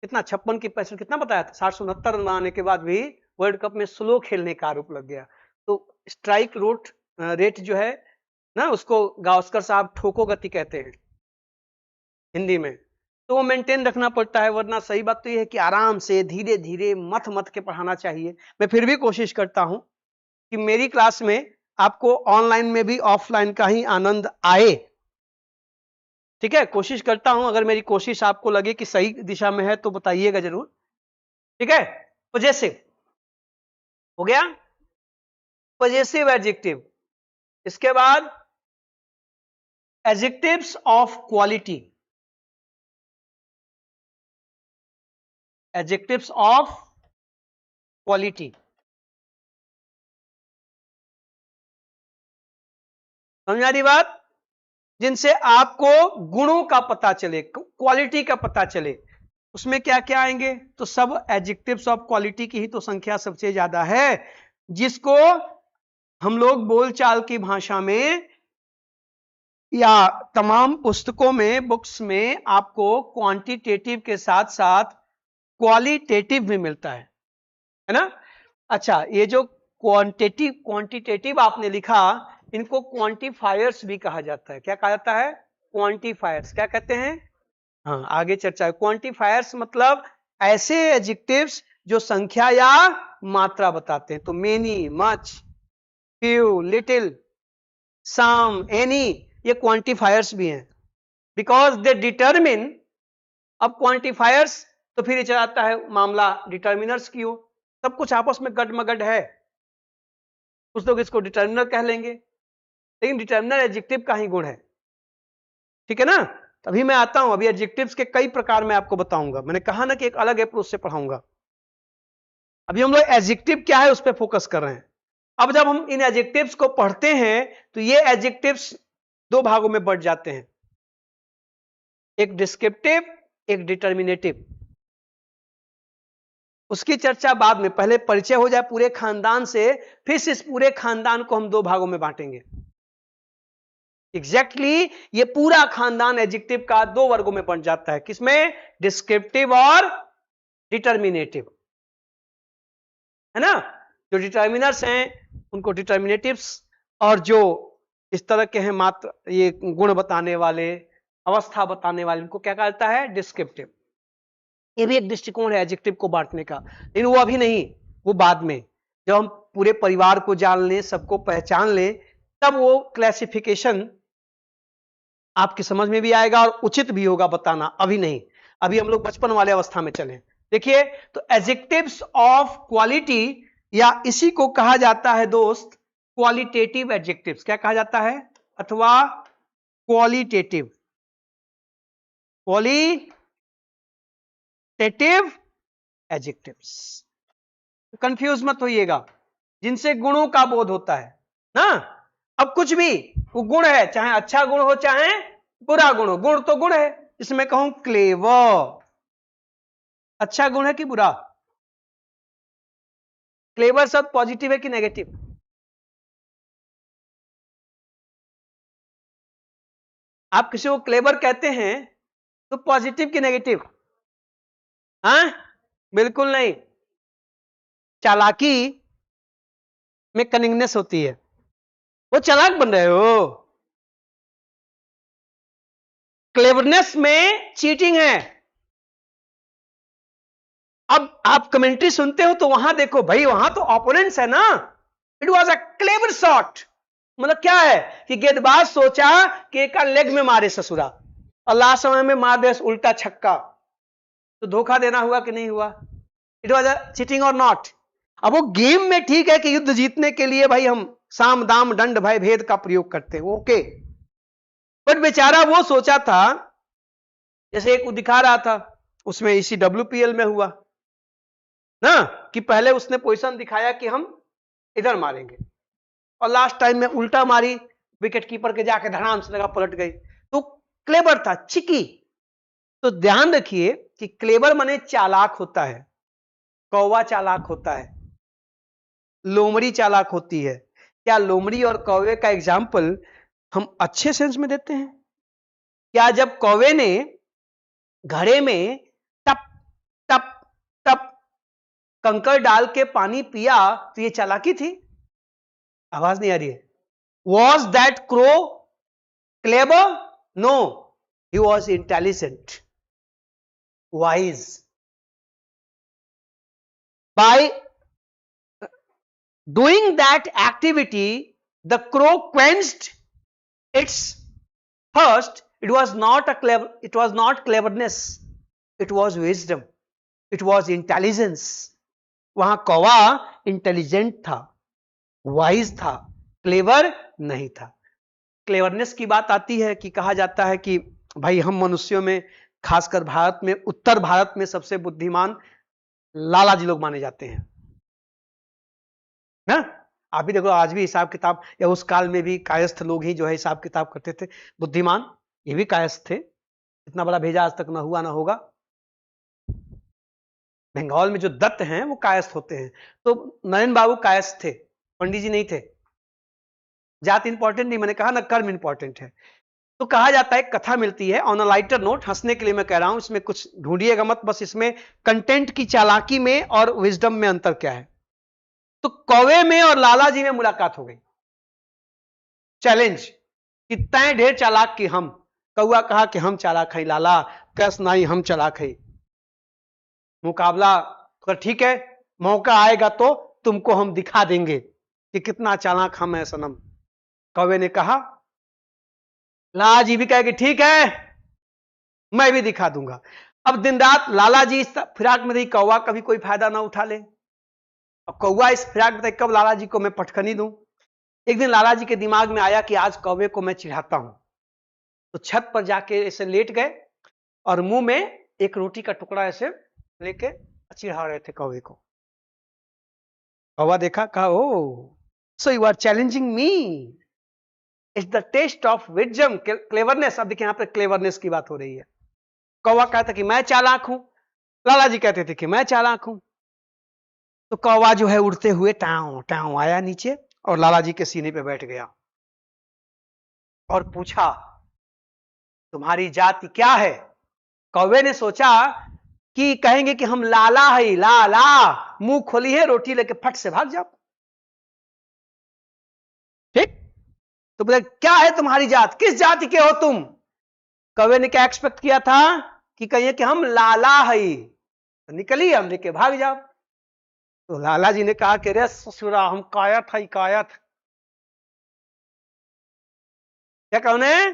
कितना 56 की 65 कितना बताया था, 769 रन बनाने के बाद भी वर्ल्ड कप में स्लो खेलने का आरोप लग गया। तो स्ट्राइक रेट जो है ना, उसको गावस्कर साहब ठोको गति कहते हैं हिंदी में, तो वो मेंटेन रखना पड़ता है, वरना सही बात तो ये है कि आराम से धीरे धीरे मथ मथ के पढ़ाना चाहिए। मैं फिर भी कोशिश करता हूं कि मेरी क्लास में आपको ऑनलाइन में भी ऑफलाइन का ही आनंद आए, ठीक है, कोशिश करता हूं। अगर मेरी कोशिश आपको लगे कि सही दिशा में है तो बताइएगा जरूर, ठीक है। पजेसिव हो गया, पजेसिव एडजेक्टिव। इसके बाद adjectives of quality, adjectives of quality, समझ आ रही बात, जिनसे आपको गुणों का पता चले, क्वालिटी का पता चले। उसमें क्या क्या आएंगे, तो सब एडजेक्टिव्स ऑफ क्वालिटी की ही तो संख्या सबसे ज्यादा है, जिसको हम लोग बोलचाल की भाषा में या तमाम पुस्तकों में, बुक्स में आपको क्वांटिटेटिव के साथ साथ क्वालिटेटिव भी मिलता है ना। अच्छा, ये जो क्वांटिटेटिव आपने लिखा, इनको क्वांटिफायर्स भी कहा जाता है। क्या कहा जाता है, क्वांटिफायर्स, क्या कहते हैं, हाँ आगे चर्चा है। क्वांटिफायर्स मतलब ऐसे एडजेक्टिव्स जो संख्या या मात्रा बताते हैं। तो मेनी, मच, फ्यू, लिटिल, सम, एनी, ये क्वांटिफायर्स भी हैं, बिकॉज दे डिटरमिन। अब क्वांटिफायर्स तो फिर चला आता है मामला डिटर्मिनर्स की ओर, सब कुछ आपस में गडमगड है, कुछ लोग इसको डिटर्मिनर कह लेंगे, लेकिन डिटर्मिनर एडजेक्टिव का ही गुण है, ठीक है ना। अभी मैं आता हूं, अभी एडजेक्टिव्स के कई प्रकार मैं आपको बताऊंगा। मैंने कहा ना कि एक अलग अप्रोच से पढ़ाऊंगा। अभी हम लोग एडजेक्टिव क्या है उस पर फोकस कर रहे हैं। अब जब हम इन एडजेक्टिव्स को पढ़ते हैं तो ये एडजेक्टिव्स दो भागों में बढ़ जाते हैं, एक डिस्क्रिप्टिव, एक डिटर्मिनेटिव। उसकी चर्चा बाद में, पहले परिचय हो जाए पूरे खानदान से, फिर इस पूरे खानदान को हम दो भागों में बांटेंगे। एग्जैक्टली ये पूरा खानदान एडजेक्टिव का दो वर्गों में बन जाता है, किसमें? डिस्क्रिप्टिव और डिटर्मिनेटिव, है ना। जो डिटर्मिनर्स हैं उनको डिटर्मिनेटिव्स, और जो इस तरह के हैं मात्र ये गुण बताने वाले, अवस्था बताने वाले, उनको क्या कहता है? डिस्क्रिप्टिव। ये भी एक दृष्टिकोण है एडजेक्टिव को बांटने का, लेकिन वो अभी नहीं, वो बाद में, जब हम पूरे परिवार को जान लें, सबको पहचान लें, तब वो क्लासिफिकेशन आपकी समझ में भी आएगा और उचित भी होगा बताना। अभी नहीं, अभी हम लोग बचपन वाले अवस्था में चले। देखिए, तो एडजेक्टिव्स ऑफ क्वालिटी, या इसी को कहा जाता है दोस्त क्वालिटेटिव एडजेक्टिव्स। क्या कहा जाता है? अथवा क्वालिटेटिव एडजेक्टिव्स। कंफ्यूज मत होइएगा, जिनसे गुणों का बोध होता है ना। अब कुछ भी वो गुण है, चाहे अच्छा गुण हो चाहे बुरा गुण हो, गुण तो गुण है। इसमें कहूं क्लेवर, अच्छा गुण है कि बुरा? क्लेवर शब्द पॉजिटिव है कि नेगेटिव? आप किसी को क्लेवर कहते हैं तो पॉजिटिव कि नेगेटिव? हाँ, बिल्कुल नहीं। चालाकी में कनिंगनेस होती है, वो चालाक बन रहे हो। क्लेवरनेस में चीटिंग है। अब आप कमेंट्री सुनते हो तो वहां देखो भाई, वहां तो ओपोनेंट्स है ना। It was a clever shot, मतलब क्या है कि गेंदबाज सोचा कि एक लेग में मारे ससुरा, और लास्ट समय में मार दे उल्टा छक्का, तो धोखा देना हुआ कि नहीं हुआ? इट वॉज अ चीटिंग और नॉट? अब वो गेम में ठीक है कि युद्ध जीतने के लिए भाई हम साम दाम दंड भय भेद का प्रयोग करते हैं, ओके, बट बेचारा वो सोचा था, जैसे एक दिखा रहा था उसमें इसी WPL में हुआ ना, कि पहले उसने पोजीशन दिखाया कि हम इधर मारेंगे, और लास्ट टाइम में उल्टा मारी, विकेट कीपर के जाके धड़ाम से लगा, पलट गई। तो क्लेवर था, चिकी। तो ध्यान रखिए कि क्लेवर माने चालाक होता है, कौवा चालाक होता है, लोमड़ी चालाक होती है। क्या लोमड़ी और कौवे का एग्जाम्पल हम अच्छे सेंस में देते हैं? क्या जब कौवे ने घड़े में टप टप टप कंकर डाल के पानी पिया तो ये चालाकी थी? आवाज नहीं आ रही है। Was that crow clever? No, he was intelligent, wise. By doing that activity the crow quenched its thirst. It was not cleverness, it was wisdom, it was intelligence. वहां कौवा इंटेलिजेंट था, वाइज था, क्लेवर नहीं था। Cleverness की बात आती है कि कहा जाता है कि भाई हम मनुष्यों में, खासकर भारत में, उत्तर भारत में सबसे बुद्धिमान लालाजी लोग माने जाते हैं ना। आप भी देखो, आज भी हिसाब किताब, या उस काल में भी कायस्थ लोग ही जो है हिसाब किताब करते थे। बुद्धिमान ये भी कायस्थ थे, इतना बड़ा भेजा आज तक ना हुआ ना होगा। बंगाल में जो दत्त हैं वो कायस्थ होते हैं। तो नरेंद्र बाबू कायस्थ थे, पंडित जी नहीं थे। जात इंपॉर्टेंट नहीं, मैंने कहा ना, कर्म इंपॉर्टेंट है। तो कहा जाता है, कथा मिलती है ऑन अ लाइटर नोट, हंसने के लिए मैं कह रहा हूं, इसमें कुछ ढूंढिएगा मत, बस इसमें कंटेंट की चालाकी में और विजडम में अंतर क्या है। तो कौवे में और लाला जी में मुलाकात हो गई, चैलेंज कि तय ढेर चालाक की हम। कौआ कहा कि हम चालाक है, लाला कस नहीं हम चालाक है। मुकाबला, तो ठीक है, मौका आएगा तो तुमको हम दिखा देंगे कि कितना चालाक हम है सनम। कौवे ने कहा, लाला जी भी कहे कि ठीक है, मैं भी दिखा दूंगा। अब दिन रात लाला जी इस फिराक में रही, कौवा कभी कोई फायदा ना उठा ले। अब कौवा इस फिराक में कब लाला जी को मैं पटखनी दूं। एक दिन लाला जी के दिमाग में आया कि आज कौवे को मैं चिढ़ाता हूं। तो छत पर जाके ऐसे लेट गए और मुंह में एक रोटी का टुकड़ा ऐसे लेके चिढ़ा रहे थे कौवे को। कौवा देखा, कहा oh so you are challenging me, it's the test of wisdom, cleverness. अब देखिए यहां पर क्लेवरनेस की बात हो रही है। कौवा कहता कि मैं चालाक हूं, लाला जी कहते थे कि मैं चालाक हूं। तो कौवा जो है उड़ते हुए टाऊ टाऊ आया नीचे और लाला जी के सीने पे बैठ गया और पूछा तुम्हारी जाति क्या है। कौवे ने सोचा कि कहेंगे कि हम लाला है, लाला, मुंह खोली है, रोटी लेके फट से भाग जाओ। ठीक, तो बोले क्या है तुम्हारी जात, किस जाति के हो तुम। कौवे ने क्या एक्सपेक्ट किया था कि कहिए कि हम लाला है, तो निकलिए हम लेके भाग जाओ। तो लाला जी ने कहा कि रे ससुरा हम कायत है, कायत। क्या कहने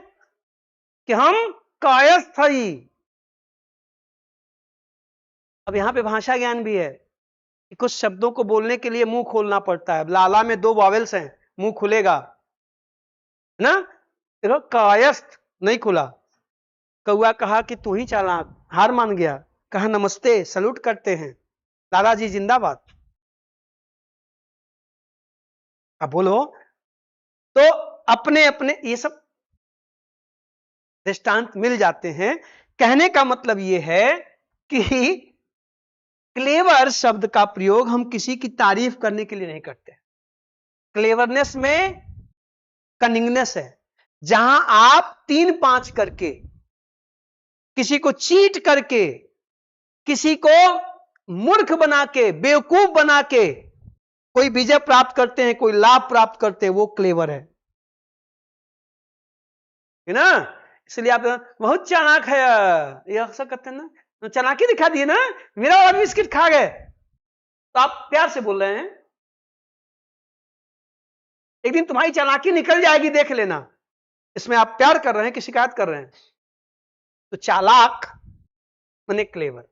कि हम कायस्थ है। अब यहां पे भाषा ज्ञान भी है कि कुछ शब्दों को बोलने के लिए मुंह खोलना पड़ता है। लाला में 2 वॉवेल्स हैं, मुंह खुलेगा है ना, देखो कायस्थ नहीं खुला। कौआ कहा कि तू ही चालाक, हार मान गया। कहा नमस्ते, सल्यूट करते हैं, लाला जी जिंदाबाद। अब बोलो, तो अपने अपने ये सब दृष्टांत मिल जाते हैं। कहने का मतलब यह है कि क्लेवर शब्द का प्रयोग हम किसी की तारीफ करने के लिए नहीं करते। क्लेवरनेस में कनिंगनेस है, जहां आप 3-5 करके, किसी को चीट करके, किसी को मूर्ख बना के, बेवकूफ बना के कोई विजय प्राप्त करते हैं, कोई लाभ प्राप्त करते हैं, वो क्लेवर है ना। इसलिए आप बहुत चालाक है ये अक्सर कहते हैं ना, चालाकी दिखा दिए ना, मेरा वाला बिस्किट खा गए। तो आप प्यार से बोल रहे हैं, एक दिन तुम्हारी चालाकी निकल जाएगी, देख लेना। इसमें आप प्यार कर रहे हैं कि शिकायत कर रहे हैं। तो चालाक माने क्लेवर,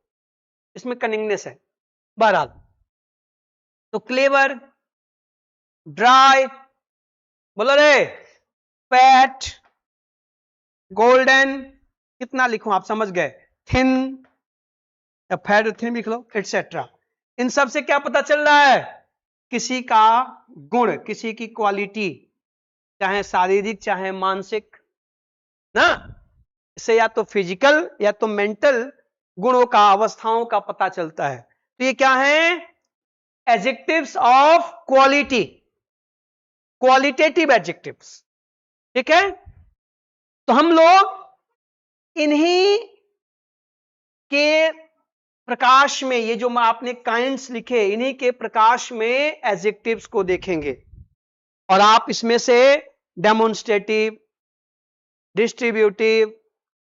इसमें कनिंगनेस है। बहरहाल, तो क्लेवर, ड्राई, बोलो रे, फैट, गोल्डन, कितना लिखूं आप समझ गए, थिन या फैट थिन लिख लो, एटसेट्रा। इन सब से क्या पता चल रहा है, किसी का गुण, किसी की क्वालिटी, चाहे शारीरिक चाहे मानसिक ना, इससे या तो फिजिकल या तो मेंटल गुणों का, अवस्थाओं का पता चलता है। तो ये क्या है, adjectives of quality, qualitative adjectives. ठीक है, तो हम लोग इन्हीं के प्रकाश में, ये जो आपने काइंड्स लिखे, इन्हीं के प्रकाश में एडजेक्टिव्स को देखेंगे। और आप इसमें से डेमोन्स्ट्रेटिव, डिस्ट्रीब्यूटिव,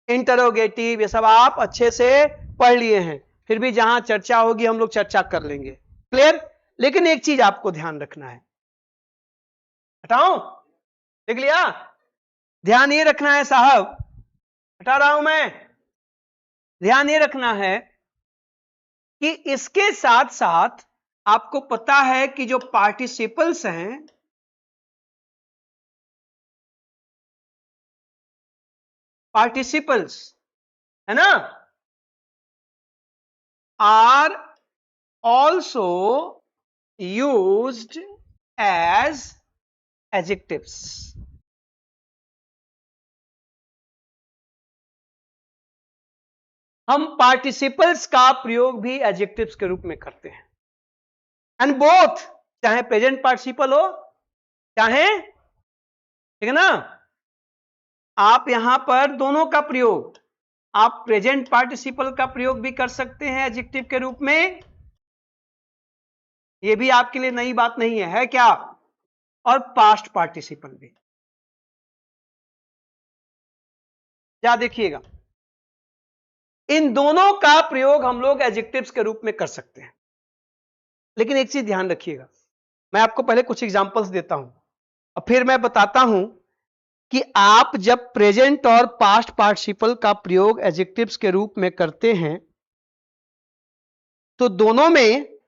इंटरोगेटिव, ये सब आप अच्छे से पढ़ लिए हैं। फिर भी जहां चर्चा होगी हम लोग चर्चा कर लेंगे। क्लियर। लेकिन एक चीज आपको ध्यान रखना है, हटाओ, देख लिया, ध्यान ये रखना है साहब, हटा रहा हूं मैं, ध्यान ये रखना है कि इसके साथ साथ आपको पता है कि जो पार्टिसिपल्स हैं, पार्टिसिपल्स है ना, are also used as adjectives. हम पार्टिसिपल्स का प्रयोग भी एडजेक्टिव्स के रूप में करते हैं, एंड बोथ, चाहे प्रेजेंट पार्टिसिपल हो चाहे, ठीक है ना, आप यहां पर दोनों का प्रयोग, आप प्रेजेंट पार्टिसिपल का प्रयोग भी कर सकते हैं एडजेक्टिव के रूप में, यह भी आपके लिए नई बात नहीं है क्या, और पास्ट पार्टिसिपल भी। क्या देखिएगा, इन दोनों का प्रयोग हम लोग एडजेक्टिव्स के रूप में कर सकते हैं। लेकिन एक चीज ध्यान रखिएगा, मैं आपको पहले कुछ एग्जांपल्स देता हूं और फिर मैं बताता हूं कि आप जब प्रेजेंट और पास्ट पार्टिसिपल का प्रयोग एडजेक्टिव्स के रूप में करते हैं तो दोनों में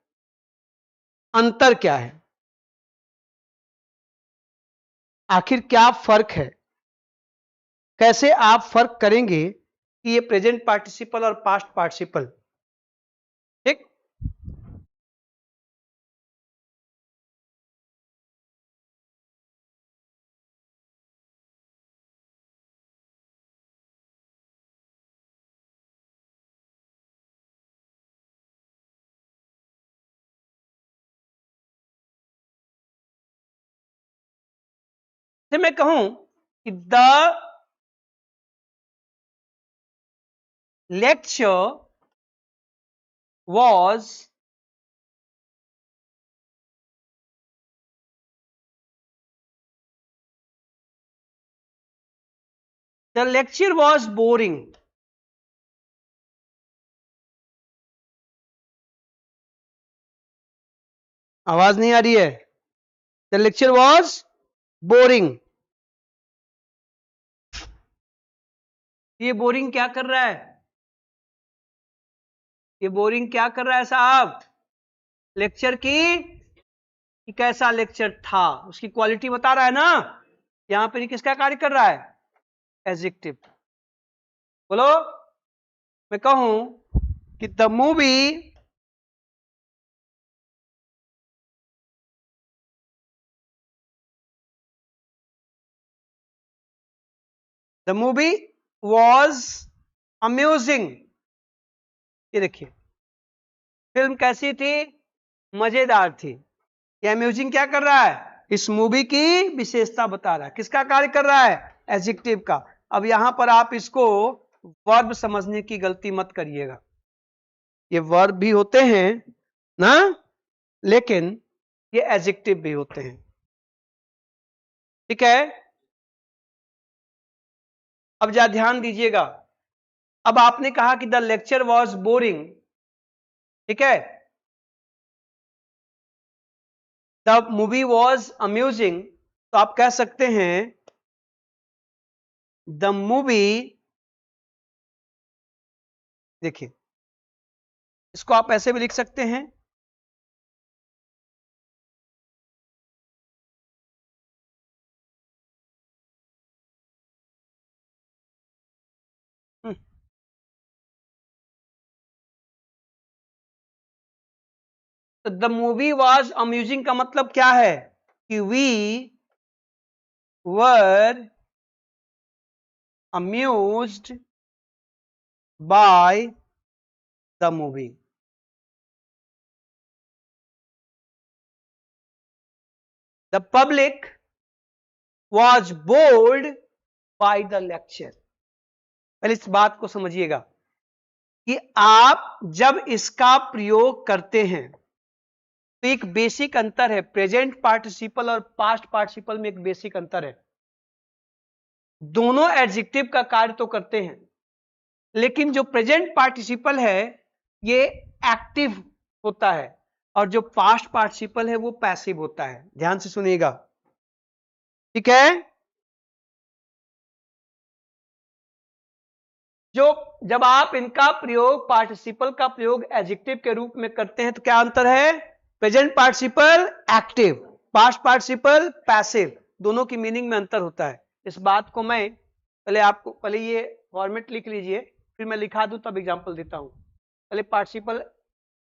अंतर क्या है, आखिर क्या फर्क है। कैसे आप फर्क करेंगे कि ये प्रेजेंट पार्टिसिपल और पास्ट पार्टिसिपल, ठीक। तो मैं कहूं कि द लेक्चर was boring. आवाज नहीं आ रही है। The lecture was boring. ये बोरिंग क्या कर रहा है? ये बोरिंग क्या कर रहा है साहब? लेक्चर की कि कैसा लेक्चर था उसकी क्वालिटी बता रहा है ना। यहां पर किसका कार्य कर रहा है? एडजेक्टिव। बोलो। मैं कहूं कि द मूवी वॉज अम्यूजिंग। ये देखिए, फिल्म कैसी थी? मजेदार थी। ये अम्यूजिंग क्या कर रहा है? इस मूवी की विशेषता बता रहा है। किसका कार्य कर रहा है? एडजेक्टिव का। अब यहां पर आप इसको वर्ब समझने की गलती मत करिएगा। ये वर्ब भी होते हैं ना, लेकिन ये एडजेक्टिव भी होते हैं, ठीक है। अब जरा ध्यान दीजिएगा। अब आपने कहा कि द लेक्चर वॉज बोरिंग, ठीक है। द मूवी वॉज अम्यूजिंग, तो आप कह सकते हैं द मूवी, देखिए इसको आप ऐसे भी लिख सकते हैं, तो द मूवी वॉज अम्यूजिंग का मतलब क्या है? कि we were amused by the movie. The public was bored by the lecture. पहले इस बात को समझिएगा कि आप जब इसका प्रयोग करते हैं तो एक बेसिक अंतर है। प्रेजेंट पार्टिसिपल और पास्ट पार्टिसिपल में एक बेसिक अंतर है। दोनों एडजेक्टिव का कार्य तो करते हैं, लेकिन जो प्रेजेंट पार्टिसिपल है ये एक्टिव होता है और जो पास्ट पार्टिसिपल है वो पैसिव होता है। ध्यान से सुनिएगा, ठीक है। जो जब आप इनका प्रयोग, पार्टिसिपल का प्रयोग एडजेक्टिव के रूप में करते हैं तो क्या अंतर है? Present participle active, past participle passive, दोनों की मीनिंग में अंतर होता है। इस बात को मैं पहले ये फॉर्मेट लिख लीजिए, फिर मैं लिखा दूं तब एग्जांपल देता हूं। पहले participle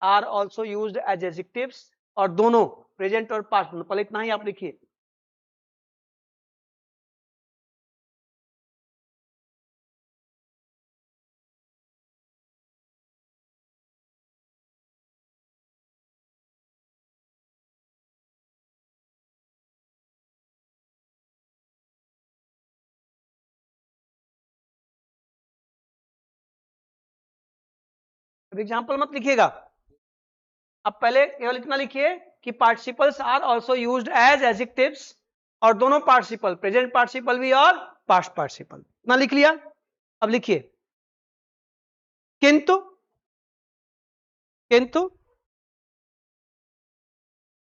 are also used as adjectives, और दोनों प्रेजेंट और पास्ट दोनों, पहले इतना ही आप लिखिए। अब एग्जांपल मत लिखिएगा, अब पहले केवल इतना लिखिए कि participles are also used as adjectives, और दोनों पार्टिसिपल, प्रेजेंट पार्टिसिपल भी और पास्ट पार्टिसिपल, इतना लिख लिया। अब लिखिए किंतु, किंतु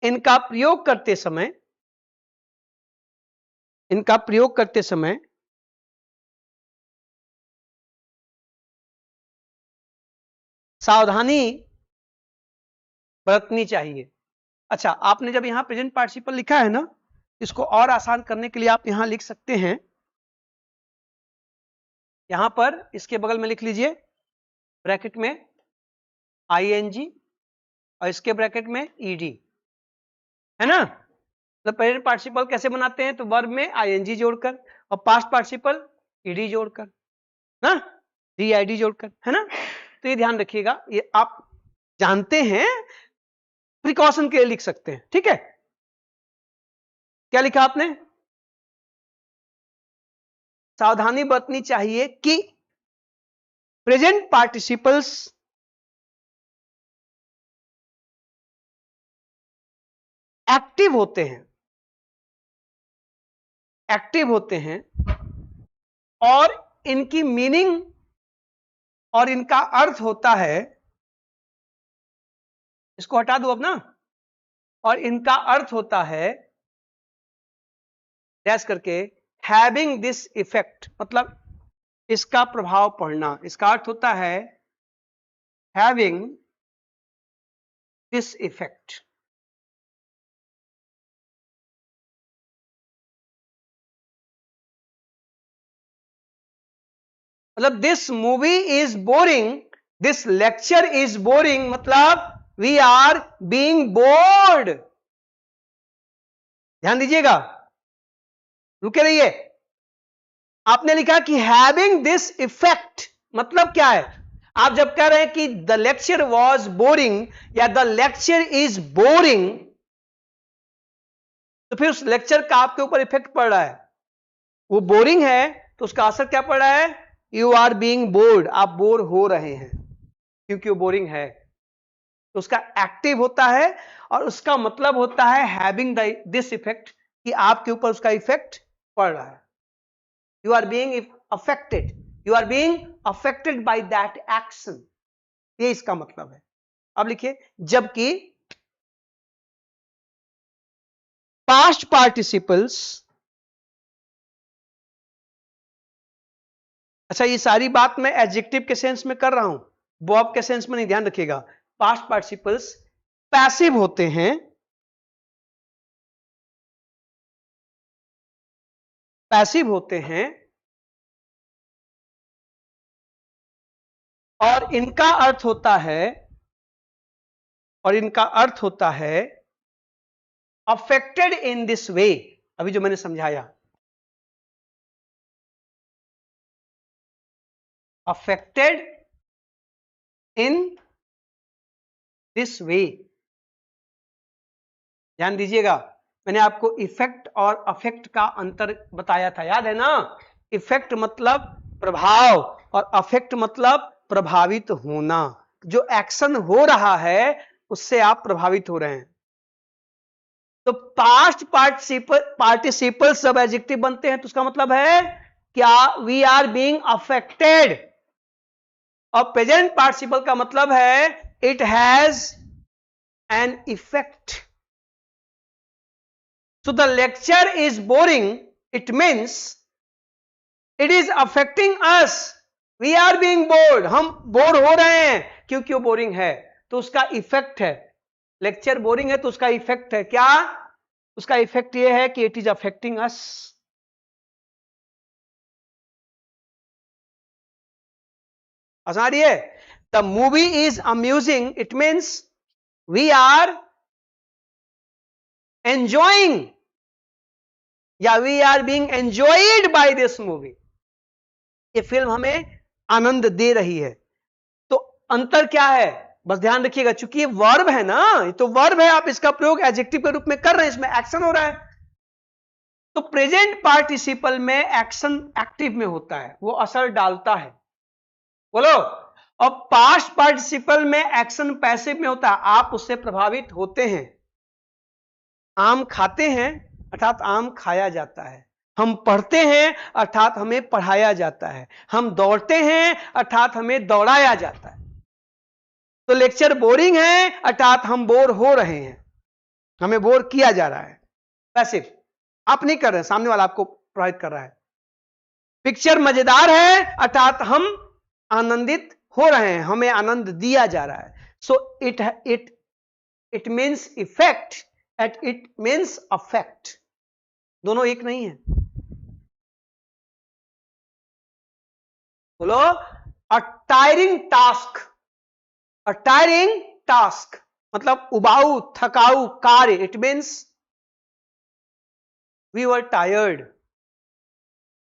इनका प्रयोग करते समय, इनका प्रयोग करते समय सावधानी बरतनी चाहिए। अच्छा, आपने जब यहां प्रेजेंट पार्टिसिपल लिखा है ना, इसको और आसान करने के लिए आप यहां लिख सकते हैं यहां पर इसके बगल में लिख लीजिए ब्रैकेट में ing और इसके ब्रैकेट में ed, है ना। तो प्रेजेंट पार्टिसिपल कैसे बनाते हैं, तो वर्ब में ing जोड़कर और पास्ट पार्टिसिपल ed जोड़कर ना, did जोड़कर, है ना। तो ये ध्यान रखिएगा, ये आप जानते हैं, प्रिकॉशन के लिए लिख सकते हैं, ठीक है। क्या लिखा आपने, सावधानी बरतनी चाहिए कि प्रेजेंट पार्टिसिपल्स एक्टिव होते हैं, एक्टिव होते हैं और इनकी मीनिंग और इनका अर्थ होता है, इसको हटा दो अब ना, और इनका अर्थ होता है डैश करके हैविंग दिस इफेक्ट, मतलब इसका प्रभाव पड़ना, इसका अर्थ होता है हैविंग दिस इफेक्ट। मतलब this movie is boring, this lecture is boring, मतलब वी आर बीइंग बोर्ड। ध्यान दीजिएगा, रुके रहिए। आपने लिखा कि हैविंग दिस इफेक्ट, मतलब क्या है, आप जब कह रहे हैं कि द लेक्चर वॉज बोरिंग या द लेक्चर इज बोरिंग, तो फिर उस लेक्चर का आपके ऊपर इफेक्ट पड़ रहा है। वो बोरिंग है तो उसका असर क्या पड़ रहा है, यू आर बीइंग बोर्ड, आप बोर हो रहे हैं क्योंकि वो बोरिंग है। तो उसका एक्टिव होता है और उसका मतलब होता है हैविंग दिस इफेक्ट, कि आपके ऊपर उसका इफेक्ट पड़ रहा है। You are being affected, you are being affected by that action, ये इसका मतलब है। अब लिखिए, जबकि पास्ट पार्टिसिपल्स, अच्छा ये सारी बात मैं एडजेक्टिव के सेंस में कर रहा हूं, वर्ब के सेंस में नहीं, ध्यान रखिएगा। पास्ट पार्टिसिपल्स पैसिव होते हैं, पैसिव होते हैं और इनका अर्थ होता है, और इनका अर्थ होता है अफेक्टेड इन दिस वे, अभी जो मैंने समझाया, अफेक्टेड इन दिस वे। ध्यान दीजिएगा, मैंने आपको इफेक्ट और अफेक्ट का अंतर बताया था, याद है ना। इफेक्ट मतलब प्रभाव और अफेक्ट मतलब प्रभावित होना, जो एक्शन हो रहा है उससे आप प्रभावित हो रहे हैं। तो पास्ट पार्टिसिपल सब एडजेक्टिव बनते हैं, तो उसका मतलब है क्या, वी आर बीइंग अफेक्टेड। और प्रेजेंट पार्टिसिपल का मतलब है it has an effect. So the lecture is boring, it means it is affecting us, we are being bored, हम बोर हो रहे हैं क्योंकि वो बोरिंग है, तो उसका इफेक्ट है। लेक्चर बोरिंग है तो उसका इफेक्ट है क्या, उसका इफेक्ट ये है कि इट इज अफेक्टिंग अस। आसान रही है, the movie is amusing, it means we are enjoying या we are being enjoyed by this movie, ये फिल्म हमें आनंद दे रही है। तो अंतर क्या है, बस ध्यान रखिएगा, चूंकि ये वर्ब है ना, ये तो वर्ब है, आप इसका प्रयोग एडजेक्टिव के रूप में कर रहे हैं, इसमें एक्शन हो रहा है। तो प्रेजेंट पार्टिसिपल में एक्शन एक्टिव में होता है, वो असर डालता है, बोलो। और पास्ट पार्टिसिपल में एक्शन पैसिव में होता है, आप उससे प्रभावित होते हैं। आम खाते हैं अर्थात आम खाया जाता है, हम पढ़ते हैं अर्थात हमें पढ़ाया जाता है, हम दौड़ते हैं अर्थात हमें दौड़ाया जाता है। तो लेक्चर बोरिंग है अर्थात हम बोर हो रहे हैं, हमें बोर किया जा रहा है। पैसिव आप नहीं कर रहे हैं, सामने वाला आपको प्रभावित कर रहा है। पिक्चर मजेदार है अर्थात हम आनंदित हो रहे हैं, हमें आनंद दिया जा रहा है। So it means effect at it means affect, दोनों एक नहीं है। बोलो, a tiring task, a tiring task मतलब उबाऊ, थकाऊ कार्य। It means we were tired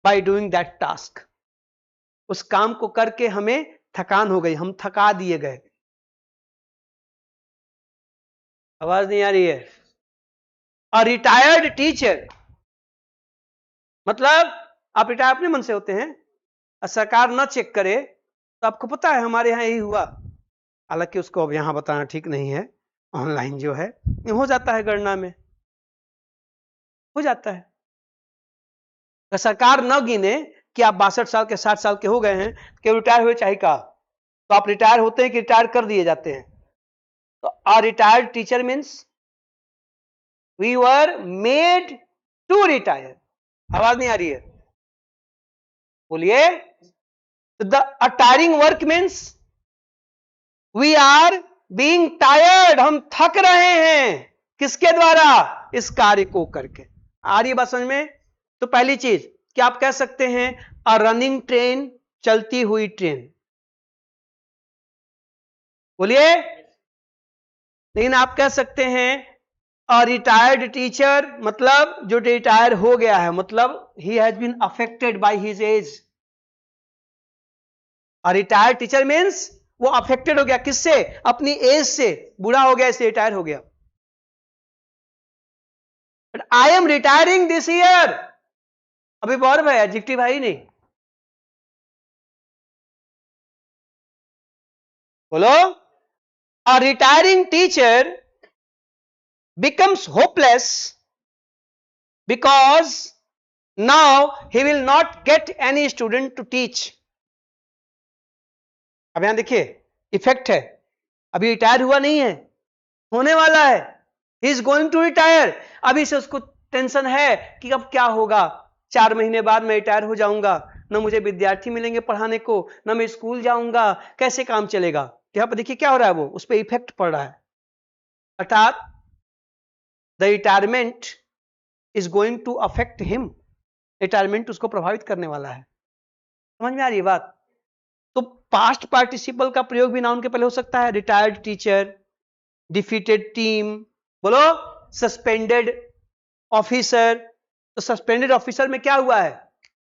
by doing that task. उस काम को करके हमें थकान हो गई, हम थका दिए गए। आवाज नहीं आ रही है? अ रिटायर्ड टीचर मतलब आप रिटायर अपने मन से होते हैं, सरकार ना चेक करे तो आपको पता है हमारे यहां यही हुआ। हालांकि उसको अब यहां बताना ठीक नहीं है, ऑनलाइन जो है हो जाता है, गणना में हो जाता है। तो सरकार न गिने कि आप 62 साल के 60 साल के हो गए हैं कि रिटायर हुए चाहे का, तो आप रिटायर होते हैं कि रिटायर कर दिए जाते हैं। तो a retired teacher means we were made to retire. आवाज नहीं आ रही है? बोलिए। The tiring work means we are being tired, हम थक रहे हैं। किसके द्वारा? इस कार्य को करके। आ रही बात समझ में? तो पहली चीज क्या आप कह सकते हैं? अ रनिंग ट्रेन, चलती हुई ट्रेन। बोलिए। लेकिन आप कह सकते हैं अ रिटायर्ड टीचर मतलब जो रिटायर हो गया है, मतलब he has been affected by his age. A retired teacher means वो अफेक्टेड हो गया, किससे? अपनी एज से, बूढ़ा हो गया इसलिए रिटायर हो गया। But I am retiring this year, अभी वर्ब है, एडजेक्टिव है ही नहीं। बोलो। A retiring teacher becomes hopeless because now he will not get any student to teach। अब यहां देखिए इफेक्ट है, अभी रिटायर हुआ नहीं है, होने वाला है। He is going to retire. अभी से उसको टेंशन है कि अब क्या होगा, 4 महीने बाद मैं रिटायर हो जाऊंगा, ना मुझे विद्यार्थी मिलेंगे पढ़ाने को, ना मैं स्कूल जाऊंगा, कैसे काम चलेगा। यहां पर देखिए क्या हो रहा है, वो उस पर इफेक्ट पड़ रहा है। अर्थात the retirement is going to affect him, retirement उसको प्रभावित करने वाला है। समझ में आ रही है बात? तो पास्ट पार्टिसिपल का प्रयोग भी नाउन के पहले हो सकता है। रिटायर्ड टीचर, डिफीटेड टीम, बोलो, सस्पेंडेड ऑफिसर। तो सस्पेंडेड ऑफिसर में क्या हुआ है?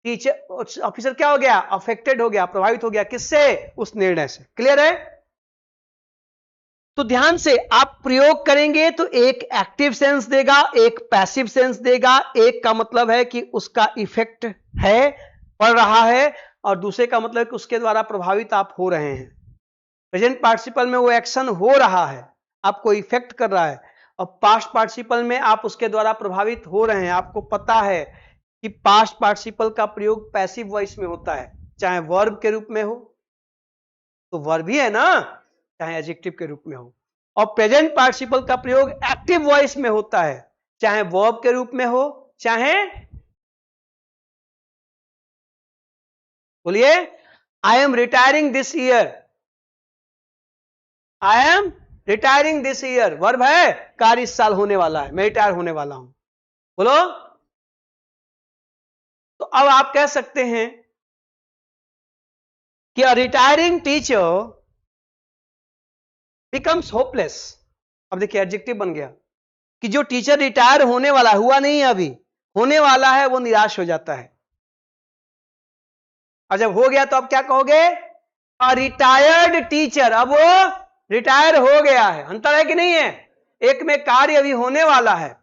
टीचर ऑफिसर क्या हो गया? अफेक्टेड हो गया, प्रभावित हो गया। किससे? उस निर्णय से। क्लियर है? तो ध्यान से आप प्रयोग करेंगे तो एक एक्टिव सेंस देगा, एक पैसिव सेंस देगा। एक का मतलब है कि उसका इफेक्ट है, पड़ रहा है, और दूसरे का मतलब कि उसके द्वारा प्रभावित आप हो रहे हैं। प्रेजेंट पार्टिसिपल में वो एक्शन हो रहा है, आपको इफेक्ट कर रहा है, और पास्ट पार्टिसिपल में आप उसके द्वारा प्रभावित हो रहे हैं। आपको पता है कि पास्ट पार्टिसिपल का प्रयोग पैसिव वॉइस में होता है, चाहे वर्ब के रूप में हो तो वर्ब ही है ना, चाहे एडजेक्टिव के रूप में हो। और प्रेजेंट पार्टिसिपल का प्रयोग एक्टिव वॉइस में होता है, चाहे वर्ब के रूप में हो, चाहे, बोलिए, आई am retiring this year. I am retiring this year verb है, कार्य इस साल होने वाला है, मैं रिटायर होने वाला हूं। बोलो। तो अब आप कह सकते हैं कि अ रिटायरिंग टीचर बिकम्स होपलेस। अब देखिए एडजेक्टिव बन गया कि जो टीचर रिटायर होने वाला, हुआ नहीं है अभी, होने वाला है, वो निराश हो जाता है। और जब हो गया तो अब क्या कहोगे? अ रिटायर्ड टीचर, अब वो रिटायर हो गया है। अंतर है कि नहीं है? एक में कार्य अभी होने वाला है,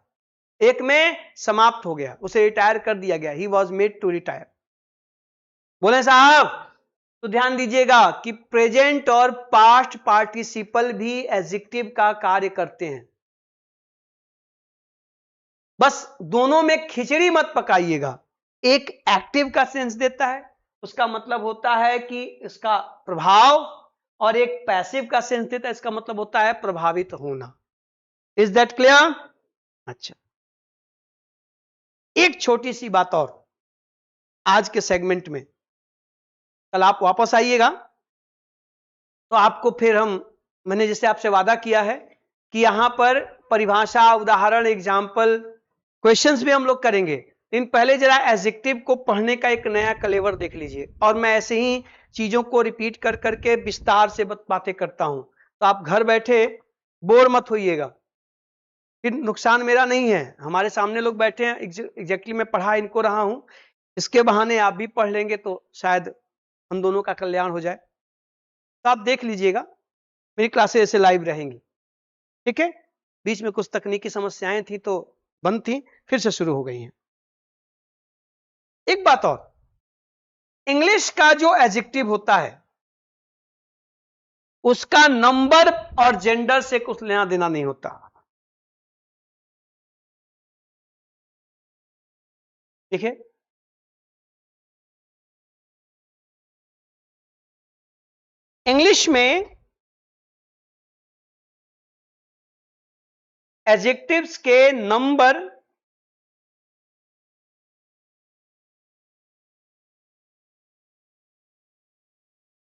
एक में समाप्त हो गया, उसे रिटायर कर दिया गया। He was made to retire. बोले साहब? तो ध्यान दीजिएगा कि प्रेजेंट और पास्ट पार्टिसिपल भी एडजेक्टिव का कार्य करते हैं, बस दोनों में खिचड़ी मत पकाइएगा। एक एक्टिव का सेंस देता है, उसका मतलब होता है कि इसका प्रभाव, और एक पैसिव का सेंस देता है, इसका मतलब होता है प्रभावित होना। Is that clear? अच्छा, एक छोटी सी बात और आज के सेगमेंट में, कल आप वापस आइएगा तो आपको फिर मैंने जैसे आपसे वादा किया है कि यहां पर परिभाषा, उदाहरण, एग्जाम्पल, क्वेश्चंस भी हम लोग करेंगे। इन पहले जरा एडजेक्टिव को पढ़ने का एक नया कलेवर देख लीजिए, और मैं ऐसे ही चीजों को रिपीट कर करके विस्तार से बातें करता हूं, तो आप घर बैठे बोर मत होइएगा, फिर नुकसान मेरा नहीं है। हमारे सामने लोग बैठे हैं, एग्जैक्टली मैं पढ़ा इनको रहा हूं, इसके बहाने आप भी पढ़ लेंगे तो शायद हम दोनों का कल्याण हो जाए। तो आप देख लीजिएगा, मेरी क्लासेस ऐसे लाइव रहेंगी, ठीक है। बीच में कुछ तकनीकी समस्याएं थी तो बंद थी, फिर से शुरू हो गई हैं। एक बात और, इंग्लिश का जो एडजेक्टिव होता है उसका नंबर और जेंडर से कुछ लेना देना नहीं होता। देखिए, इंग्लिश में एडजेक्टिव्स के नंबर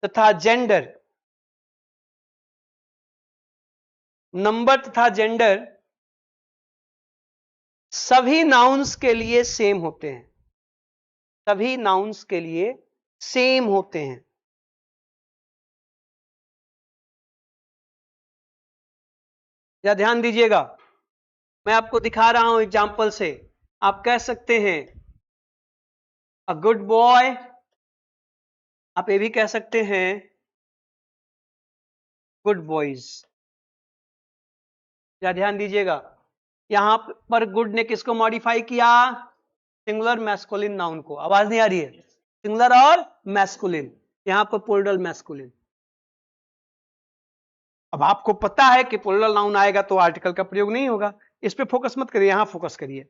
तथा जेंडर, नंबर तथा जेंडर सभी नाउन्स के लिए सेम होते हैं, सभी नाउन्स के लिए सेम होते हैं। या ध्यान दीजिएगा, मैं आपको दिखा रहा हूं एग्जाम्पल से। आप कह सकते हैं अ गुड बॉय, आप ये भी कह सकते हैं गुड बॉयज। या ध्यान दीजिएगा, यहां पर गुड ने किसको मॉडिफाई किया? सिंगुलर मैस्कुलिन नाउन को। आवाज नहीं आ रही है? सिंगुलर और मैस्कुलिन, यहां पर प्लूरल मैस्कुलिन। अब आपको पता है कि प्लूरल नाउन आएगा तो आर्टिकल का प्रयोग नहीं होगा, इस पे फोकस मत करिए, यहां फोकस करिए।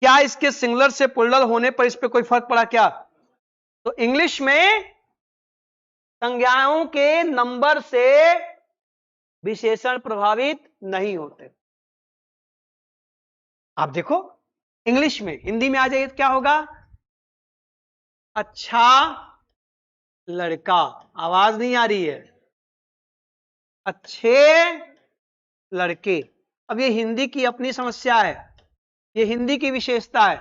क्या इसके सिंगुलर से प्लूरल होने पर इस पे कोई फर्क पड़ा क्या? तो इंग्लिश में संज्ञाओं के नंबर से विशेषण प्रभावित नहीं होते। आप देखो इंग्लिश में, हिंदी में आ जाइए तो क्या होगा? अच्छा लड़का। आवाज नहीं आ रही है? अच्छे लड़के। अब ये हिंदी की अपनी समस्या है, ये हिंदी की विशेषता है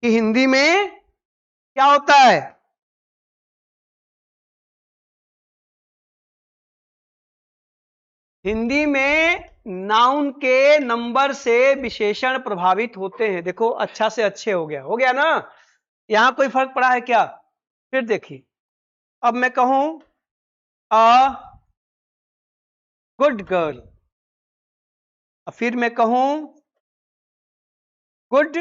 कि हिंदी में क्या होता है, हिंदी में नाउन के नंबर से विशेषण प्रभावित होते हैं। देखो, अच्छा से अच्छे हो गया, हो गया ना? यहां कोई फर्क पड़ा है क्या? फिर देखिए, अब मैं कहूं अ गुड गर्ल, फिर मैं कहूं गुड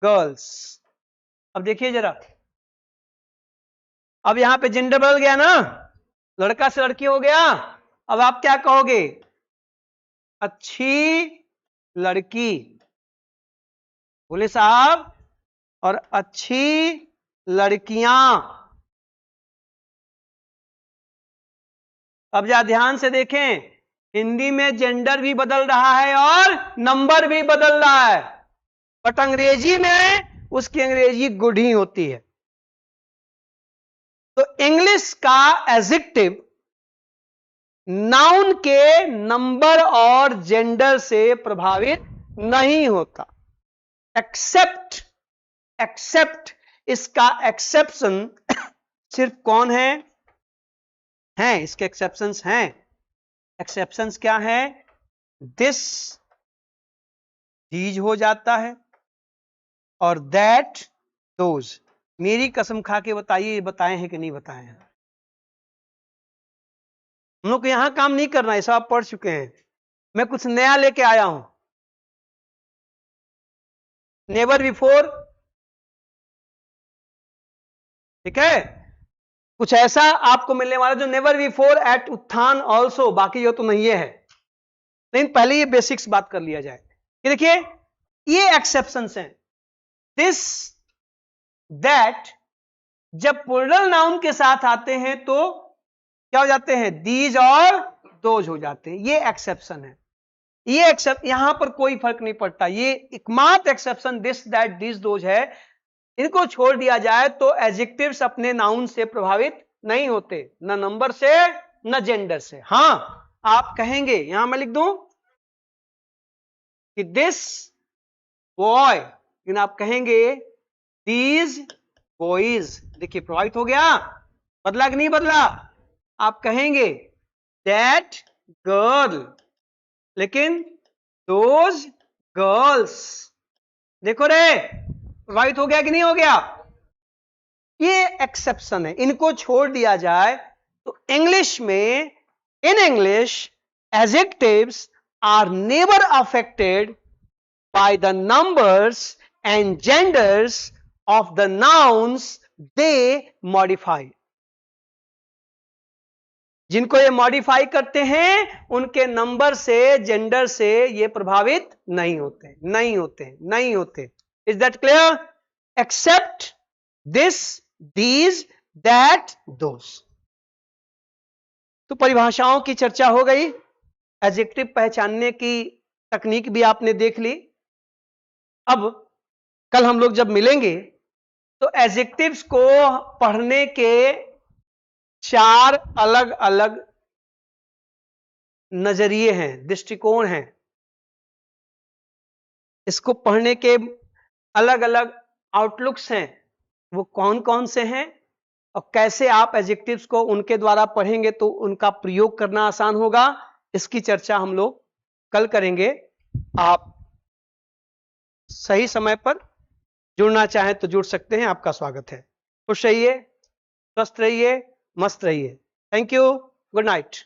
गर्ल्स। अब देखिए जरा, अब यहां पे जेंडर बदल गया ना, लड़का से लड़की हो गया। अब आप क्या कहोगे? अच्छी लड़की, बोले साहब, और अच्छी लड़कियां। अब जरा ध्यान से देखें, हिंदी में जेंडर भी बदल रहा है और नंबर भी बदल रहा है, बट अंग्रेजी में उसकी अंग्रेजी गुड ही होती है। तो इंग्लिश का एडजेक्टिव नाउन के नंबर और जेंडर से प्रभावित नहीं होता, एक्सेप्ट इसका एक्सेप्शन सिर्फ कौन है? हैं इसके एक्सेप्शंस हैं। एक्सेप्शंस क्या है? दिस, दीज हो जाता है, और दैट, दोज। मेरी कसम खा के बताइए, बताए हैं कि नहीं बताए हैं? हम लोग को यहां काम नहीं करना है, सब आप पढ़ चुके हैं। मैं कुछ नया लेके आया हूं, नेवर बिफोर, ठीक है? कुछ ऐसा आपको मिलने वाला जो नेवर बिफोर एट उत्थान ऑल्सो, बाकी जो तो नहीं है। लेकिन पहले ये बेसिक्स बात कर लिया जाए कि देखिए, ये एक्सेप्शंस हैं। दिस, दैट जब प्लूरल नाउन के साथ आते हैं तो क्या हो जाते हैं? दीज और दोज हो जाते हैं। ये एक्सेप्शन है। ये एक्सेप्ट, यहां पर कोई फर्क नहीं पड़ता। ये एकमात्र exception this, that, these, those है। इनको छोड़ दिया जाए तो एडजेक्टिव्स अपने नाउन से प्रभावित नहीं होते, न नंबर से न जेंडर से। हां, आप कहेंगे, यहां मैं लिख दूं कि दिस बॉय, लेकिन आप कहेंगे दीज बॉयज, देखिए प्रभावित हो गया, बदला कि नहीं बदला? आप कहेंगे दैट गर्ल, लेकिन दोज गर्ल्स, देखो रे प्रभावित हो गया कि नहीं हो गया? ये एक्सेप्शन है, इनको छोड़ दिया जाए तो इंग्लिश में, in English adjectives are never affected by the numbers and genders of the nouns they modify. जिनको ये मॉडिफाई करते हैं उनके नंबर से, जेंडर से ये प्रभावित नहीं होते, नहीं होते, नहीं होते. Is that clear? Except this, these, that, those. तो परिभाषाओं की चर्चा हो गई, एडजेक्टिव पहचानने की तकनीक भी आपने देख ली. अब कल हम लोग जब मिलेंगे तो एडजेक्टिव्स को पढ़ने के 4 अलग अलग नजरिए हैं, दृष्टिकोण हैं. इसको पढ़ने के अलग अलग आउटलुक्स हैं. वो कौन कौन से हैं और कैसे आप एडजेक्टिव्स को उनके द्वारा पढ़ेंगे तो उनका प्रयोग करना आसान होगा, इसकी चर्चा हम लोग कल करेंगे. आप सही समय पर जुड़ना चाहें तो जुड़ सकते हैं. आपका स्वागत है. खुश रहिए, स्वस्थ रहिए, मस्त रहिए. Thank you. Good night.